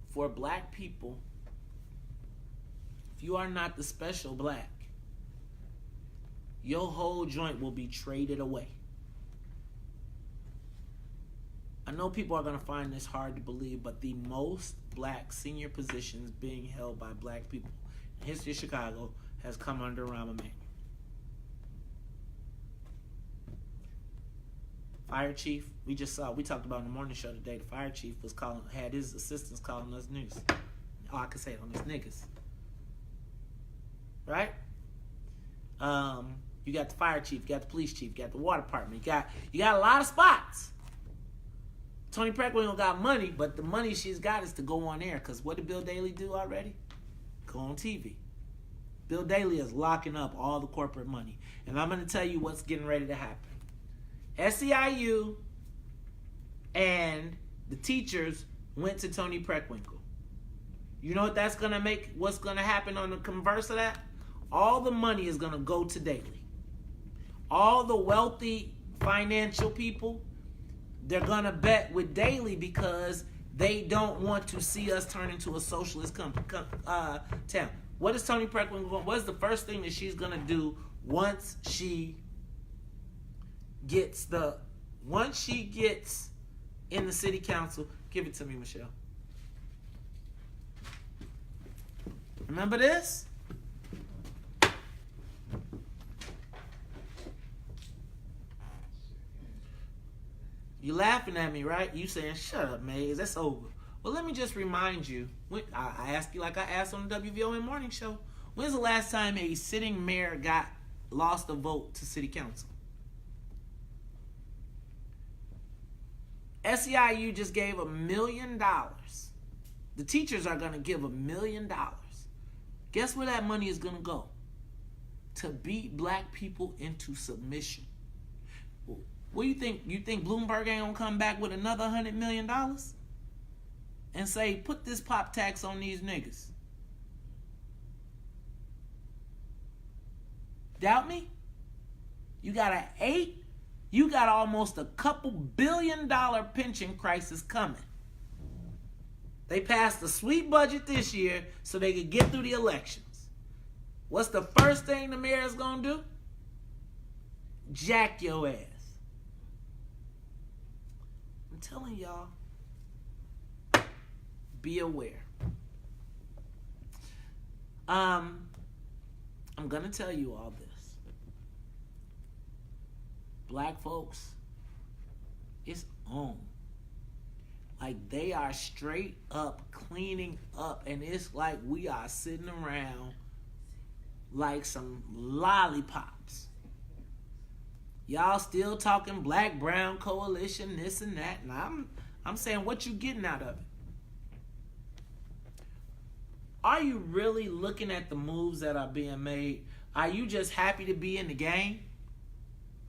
for black people, if you are not the special black, your whole joint will be traded away. I know people are going to find this hard to believe, but the most black senior positions being held by black people in history of Chicago has come under Rahm Emanuel. Fire chief, we talked about in the morning show today, the fire chief had his assistants calling us niggas. Oh, I can say it on this, niggas. Right? You got the fire chief, you got the police chief, you got the water department, you got a lot of spots. Toni Preckwinkle got money, but the money she's got is to go on air. Because what did Bill Daley do already? Go on TV. Bill Daley is locking up all the corporate money. And I'm going to tell you what's getting ready to happen. SEIU and the teachers went to Toni Preckwinkle. You know what that's going to make? What's going to happen on the converse of that? All the money is going to go to Daley. All the wealthy financial people, they're going to bet with Daley because they don't want to see us turn into a socialist town. What is Toni Preckwinkle? What is the first thing that she's going to do once she gets in the city council? Give it to me, Michelle. Remember this? You laughing at me, right? You saying, shut up, Maze, that's over. Well, let me just remind you. I ask you like I asked on the WVON morning show. When's the last time a sitting mayor lost a vote to city council? SEIU just gave $1 million. The teachers are going to give $1 million. Guess where that money is going to go? To beat black people into submission. What do you think? You think Bloomberg ain't gonna come back with another $100 million and say, put this pop tax on these niggas? Doubt me? You got almost a couple $1 billion pension crisis coming. They passed a sweet budget this year so they could get through the elections. What's the first thing the mayor is going to do? Jack your ass. I'm telling y'all, be aware. I'm going to tell you all this. Black folks, it's on. Like, they are straight up cleaning up, and it's like we are sitting around like some lollipops. Y'all still talking black brown coalition, this and that, and I'm saying, what you getting out of it? Are you really looking at the moves that are being made? Are you just happy to be in the game?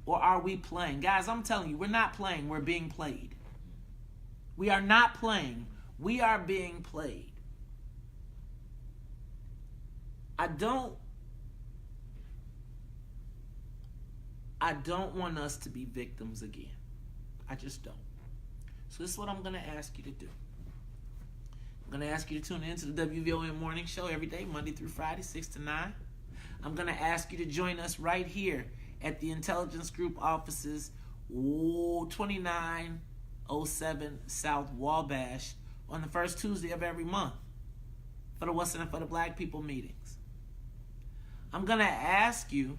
Or are we playing? Guys, I'm telling you, we're not playing, we're being played. We are not playing. We are being played. I don't want us to be victims again. I just don't. So this is what I'm going to ask you to do. I'm going to ask you to tune in to the WVON Morning Show every day, Monday through Friday, 6 to 9. I'm going to ask you to join us right here at the Intelligence Group offices, 2907 South Wabash, on the first Tuesday of every month for the What's in It for the Black People meetings. I'm going to ask you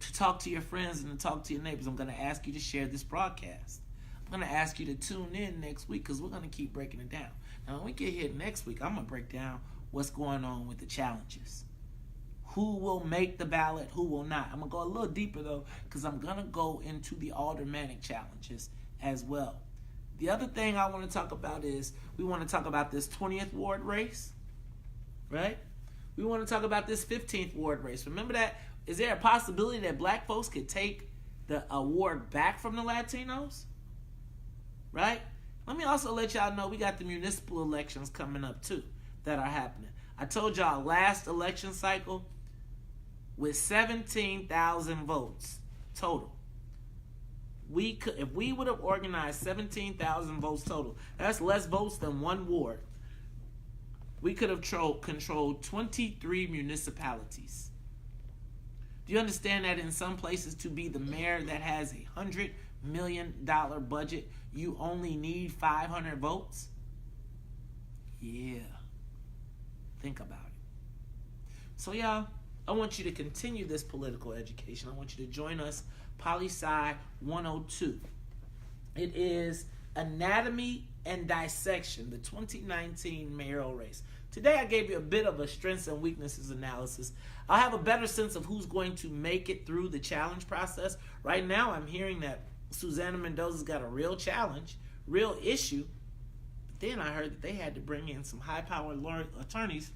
to talk to your friends and to talk to your neighbors. I'm going to ask you to share this broadcast. I'm going to ask you to tune in next week because we're going to keep breaking it down. Now, when we get here next week, I'm going to break down what's going on with the challenges. Who will make the ballot, who will not. I'm going to go a little deeper, though, because I'm going to go into the Aldermanic challenges as well. The other thing I want to talk about is we want to talk about this 20th ward race, right? We want to talk about this 15th ward race. Remember that? Is there a possibility that black folks could take the award back from the Latinos? Right? Let me also let y'all know we got the municipal elections coming up, too, that are happening. I told y'all last election cycle, with 17,000 votes total, if we would have organized 17,000 votes total, that's less votes than one ward, we could have controlled 23 municipalities. Do you understand that in some places to be the mayor that has $100 million budget, you only need 500 votes? Yeah. Think about it. So, y'all, I want you to continue this political education. I want you to join us, Poli-Sci 102. It is Anatomy and Dissection, the 2019 mayoral race. Today I gave you a bit of a strengths and weaknesses analysis. I'll have a better sense of who's going to make it through the challenge process. Right now I'm hearing that Susana Mendoza's got a real challenge, real issue. But then I heard that they had to bring in some high-powered attorneys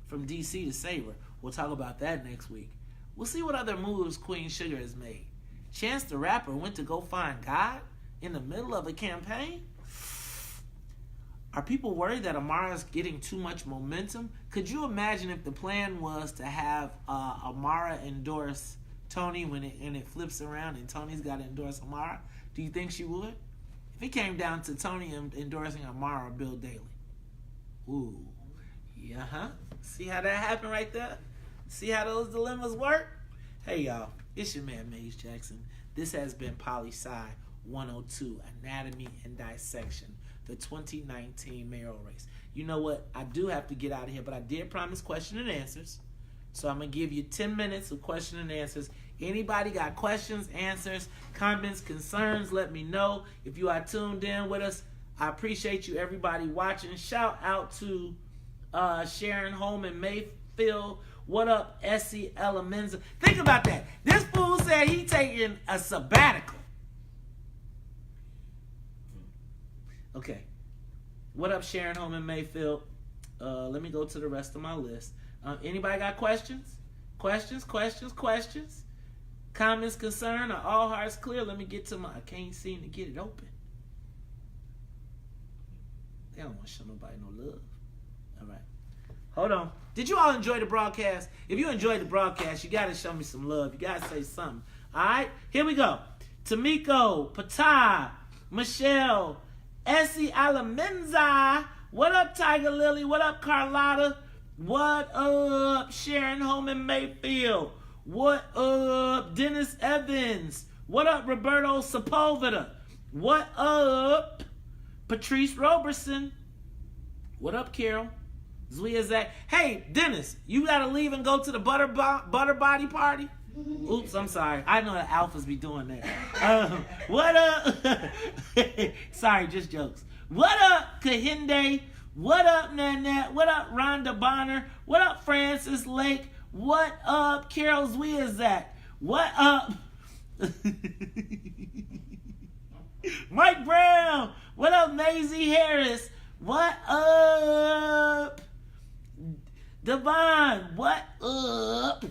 from D.C. to save her. We'll talk about that next week. We'll see what other moves Queen Sugar has made. Chance the Rapper went to go find God in the middle of a campaign? Are people worried that Amara's getting too much momentum? Could you imagine if the plan was to have Amara endorse Tony when it flips around and Tony's got to endorse Amara? Do you think she would? If it came down to Tony endorsing Amara or Bill Daley. Ooh. Yeah, huh? See how that happened right there? See how those dilemmas work? Hey, y'all. It's your man, Maze Jackson. This has been Poli-Sci 102, Anatomy and Dissection, the 2019 mayoral race. You know what? I do have to get out of here, but I did promise question and answers. So I'm going to give you 10 minutes of question and answers. Anybody got questions, answers, comments, concerns, let me know. If you are tuned in with us, I appreciate you, everybody watching. Shout out to Sharon Holman Mayfield. What up, Essie Elamenza? Think about that. This fool said he taking a sabbatical. Okay. What up, Sharon Holman Mayfield? Let me go to the rest of my list. Anybody got questions? Questions? Comments, concern? Are all hearts clear? Let me get to I can't seem to get it open. They don't want to show nobody no love. All right. Hold on. Did you all enjoy the broadcast? If you enjoyed the broadcast, you got to show me some love. You got to say something. All right, here we go. Tamiko, Patah, Michelle, Essie Alamenza. What up, Tiger Lily? What up, Carlotta? What up, Sharon Holman Mayfield? What up, Dennis Evans? What up, Roberto Sepulveda? What up, Patrice Roberson? What up, Carol? Zuia Zach. Hey, Dennis, you gotta leave and go to the butter body party? Oops, I'm sorry. I know the alphas be doing that. What up? Sorry, just jokes. What up, Kahinde? What up, Nanette? What up, Rhonda Bonner? What up, Francis Lake? What up, Carol Zwiazak? What up? Mike Brown. What up, Maisie Harris? What up? Devon. What up?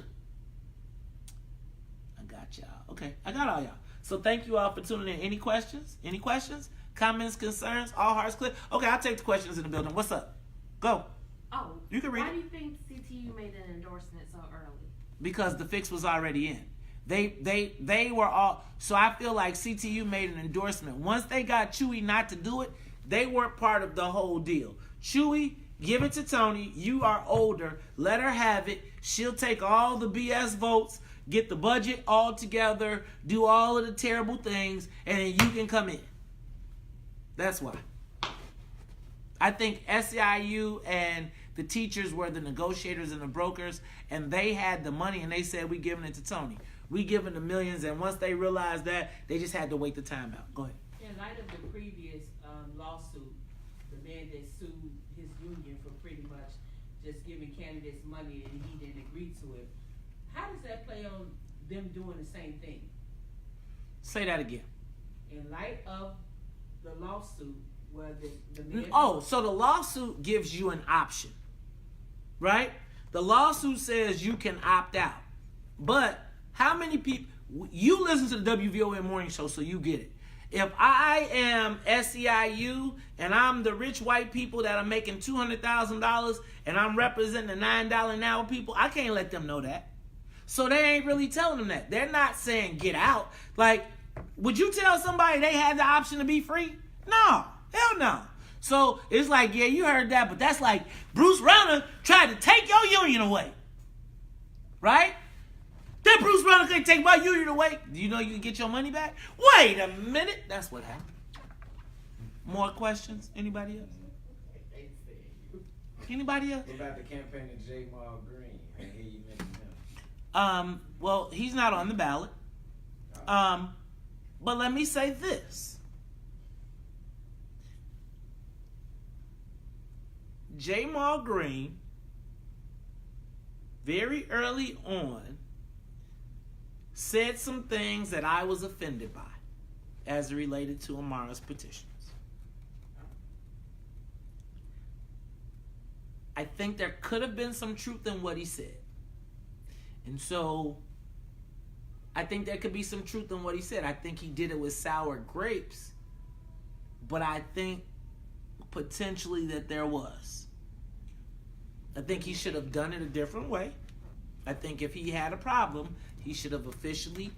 I got y'all. Okay, I got all y'all. So thank you all for tuning in. Any questions? Any questions? Comments, concerns? All hearts clear? Okay, I'll take the questions in the building. What's up? Go. Oh, You can read why it. do you think CTU made an endorsement so early? Because the fix was already in. They were all, so I feel like CTU made an endorsement. Once they got Chewy not to do it, they weren't part of the whole deal. Chewy, give it to Tony. You are older. Let her have it. She'll take all the BS votes, get the budget all together, do all of the terrible things, and then you can come in. That's why. I think SEIU and the teachers were the negotiators and the brokers, and they had the money, and they said, we giving it to Tony. We giving the millions, and once they realized that, they just had to wait the time out. Go ahead. In light of the previous lawsuit, the man that sued his union for pretty much just giving candidates money and he didn't agree to it, how does that play on them doing the same thing? Say that again. In light of the lawsuit where the man... Oh, so the lawsuit gives you an option, right? The lawsuit says you can opt out. But how many people... You listen to the WVON morning show, so you get it. If I am SEIU and I'm the rich white people that are making $200,000 and I'm representing the $9 an hour people, I can't let them know that. So they ain't really telling them that. They're not saying get out. Like, would you tell somebody they had the option to be free? No. Hell no. So it's like, yeah, you heard that, but that's like Bruce Rauner tried to take your union away. Right? That Bruce Rauner couldn't take my union away. Do you know you can get your money back? Wait a minute. That's what happened. More questions? Anybody else? Anybody else? What about the campaign of J. Mal Green? I hear you mention him. Well, he's not on the ballot. But let me say this. J. Mal Green, very early on, said some things that I was offended by as it related to Amara's petitions. I think there could have been some truth in what he said. And so I think there could be some truth in what he said. I think he did it with sour grapes, but I think potentially that there was. I think he should have done it a different way. I think if he had a problem, he should have officially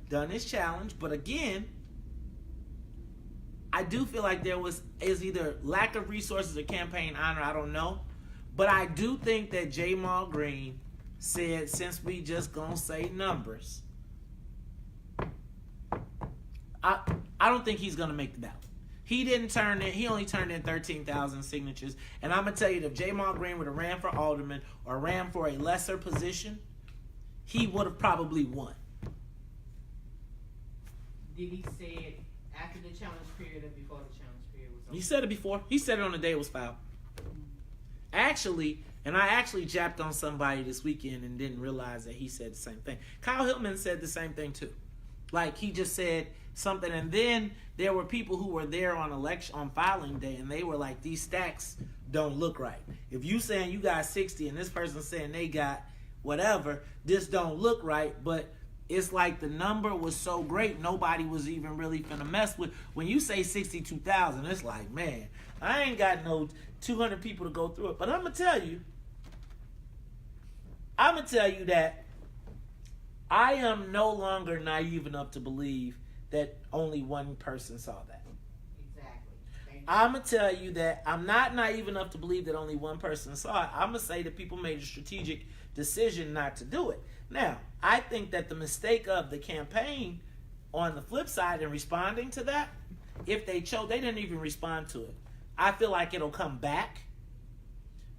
done his challenge. But again, I do feel like there is either lack of resources or campaign honor, I don't know. But I do think that J. Mal Green said, since we just gonna say numbers, I don't think he's gonna make the ballot. He only turned in 13,000 signatures. And I'm gonna tell you that if J. Mal Green would have ran for alderman or ran for a lesser position, he would have probably won. Did he say it after the challenge period or before the challenge period was over? He said it before. He said it on the day it was filed. Actually, and I actually japped on somebody this weekend and didn't realize that he said the same thing. Kyle Hillman said the same thing too. Like, he just said something, and then there were people who were there on filing day, and they were like, these stacks don't look right. If you saying you got 60 and this person saying they got whatever, this don't look right. But it's like the number was so great, nobody was even really finna mess with. When you say 62,000, it's like, man, I ain't got no 200 people to go through it. But I'm gonna tell you that I am no longer naive enough to believe that only one person saw that. Exactly. Thank you. I'm going to tell you that I'm not naive enough to believe that only one person saw it. I'm going to say that people made a strategic decision not to do it. Now, I think that the mistake of the campaign on the flip side in responding to that, if they chose, they didn't even respond to it. I feel like it'll come back.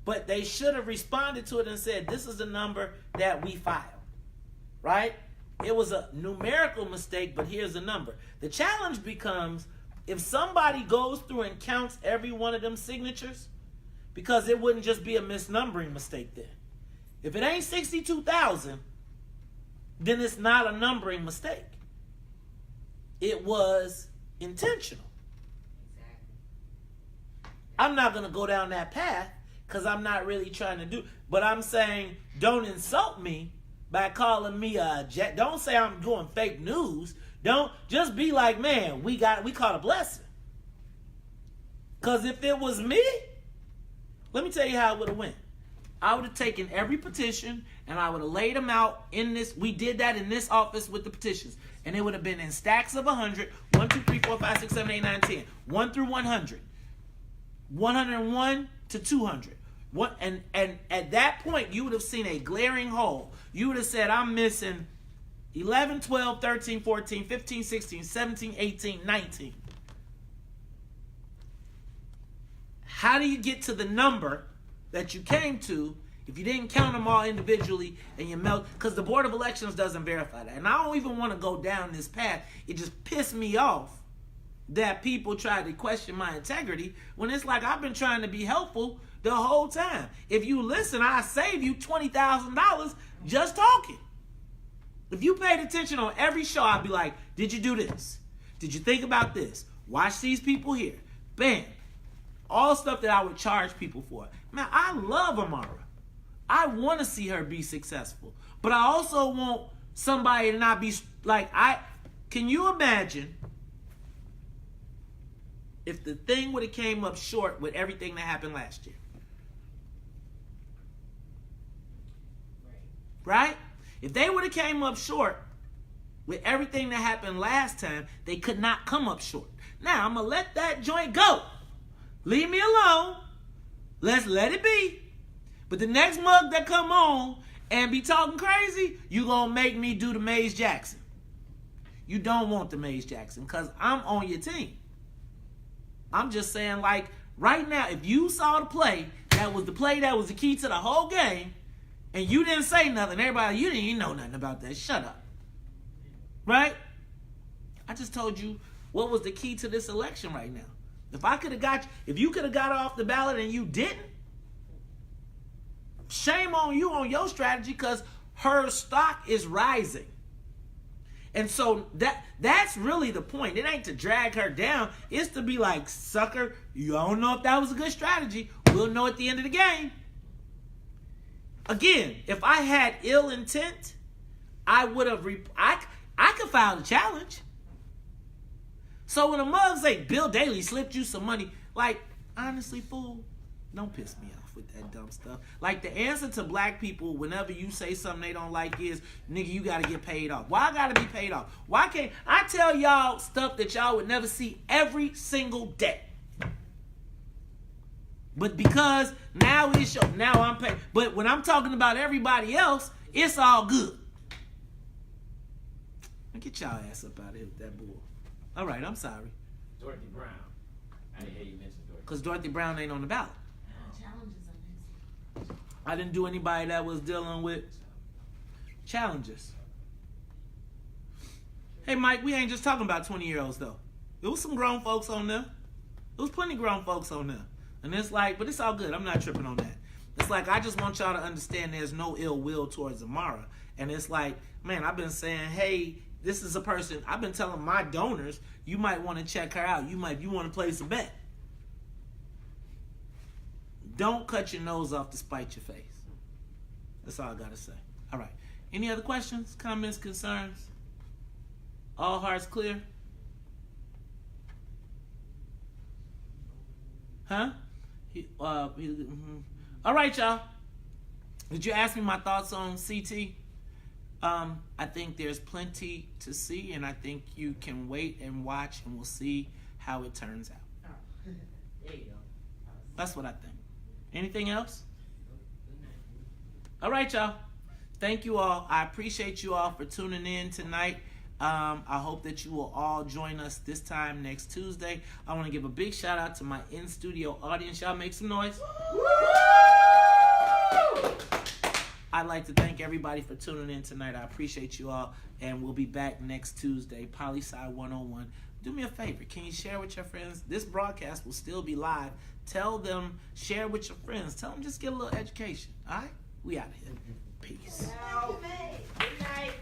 But they should have responded to it and said, this is the number that we filed. Right? It was a numerical mistake, but here's the number. The challenge becomes if somebody goes through and counts every one of them signatures, because it wouldn't just be a misnumbering mistake then. If it ain't 62,000, then it's not a numbering mistake. It was intentional. Exactly. I'm not going to go down that path because I'm not really trying to do. But I'm saying don't insult me by calling me a jet. Don't say I'm doing fake news. Don't just be like, man, we caught a blessing. Because if it was me, let me tell you how it would have went. I would have taken every petition and I would have laid them out in this. We did that in this office with the petitions. And it would have been in stacks of 100. 1, 2, 3, 4, 5, 6, 7, 8, 9, 10. 1 through 100. 101 to 200. And at that point, you would have seen a glaring hole. You would have said, I'm missing 11, 12, 13, 14, 15, 16, 17, 18, 19. How do you get to the number that you came to if you didn't count them all individually and you melt? Because the Board of Elections doesn't verify that. And I don't even want to go down this path. It just pissed me off that people try to question my integrity when it's like I've been trying to be helpful the whole time. If you listen, I save you $20,000 just talking. If you paid attention on every show, I'd be like, did you do this? Did you think about this? Watch these people here. Bam. All stuff that I would charge people for. Man, I love Amara. I want to see her be successful. But I also want somebody to not be like, can you imagine if the thing would have came up short with everything that happened last year? Right? If they would have came up short with everything that happened last time, they could not come up short. Now, I'm going to let that joint go. Leave me alone. Let's let it be. But the next mug that come on and be talking crazy, you going to make me do the Maze Jackson. You don't want the Maze Jackson because I'm on your team. I'm just saying, like, right now, if you saw the play that was the key to the whole game, and you didn't say nothing, everybody, you didn't even know nothing about that. Shut up. Right? I just told you what was the key to this election right now. If you could have got off the ballot and you didn't, shame on you on your strategy because her stock is rising. And so that's really the point. It ain't to drag her down. It's to be like, sucker, you don't know if that was a good strategy. We'll know at the end of the game. Again, if I had ill intent, I would have, I could file a challenge. So when a mug say Bill Daley slipped you some money, like, honestly, fool, don't piss me off with that dumb stuff. Like, the answer to black people whenever you say something they don't like is, nigga, you got to get paid off. Why I got to be paid off? Why can't I tell y'all stuff that y'all would never see every single day? But because now I'm paid. But when I'm talking about everybody else, it's all good. Get y'all ass up out of here with that bull. All right, I'm sorry. Dorothy Brown. I didn't hear you mention Dorothy. Because Dorothy Brown ain't on the ballot. Challenges are next. I didn't do anybody that was dealing with challenges. Hey, Mike, we ain't just talking about 20-year-olds, though. There was some grown folks on there. There was plenty of grown folks on there. And it's like, but it's all good. I'm not tripping on that. It's like, I just want y'all to understand there's no ill will towards Amara. And it's like, man, I've been saying, hey, this is a person, I've been telling my donors, you might want to check her out. You want to place a bet. Don't cut your nose off to spite your face. That's all I got to say. All right. Any other questions, comments, concerns? All hearts clear? Huh? All right, y'all. Did you ask me my thoughts on CT? I think there's plenty to see, and I think you can wait and watch, and we'll see how it turns out. Oh, there you go. That's what I think. Anything else? All right, y'all. Thank you all. I appreciate you all for tuning in tonight. I hope that you will all join us this time next Tuesday. I want to give a big shout out to my in-studio audience. Y'all make some noise. I'd like to thank everybody for tuning in tonight. I appreciate you all, and we'll be back next Tuesday, Poli-Sci 101. Do me a favor. Can you share with your friends? This broadcast will still be live. Tell them, share with your friends. Tell them just get a little education. All right? We out of here. Peace. Good night.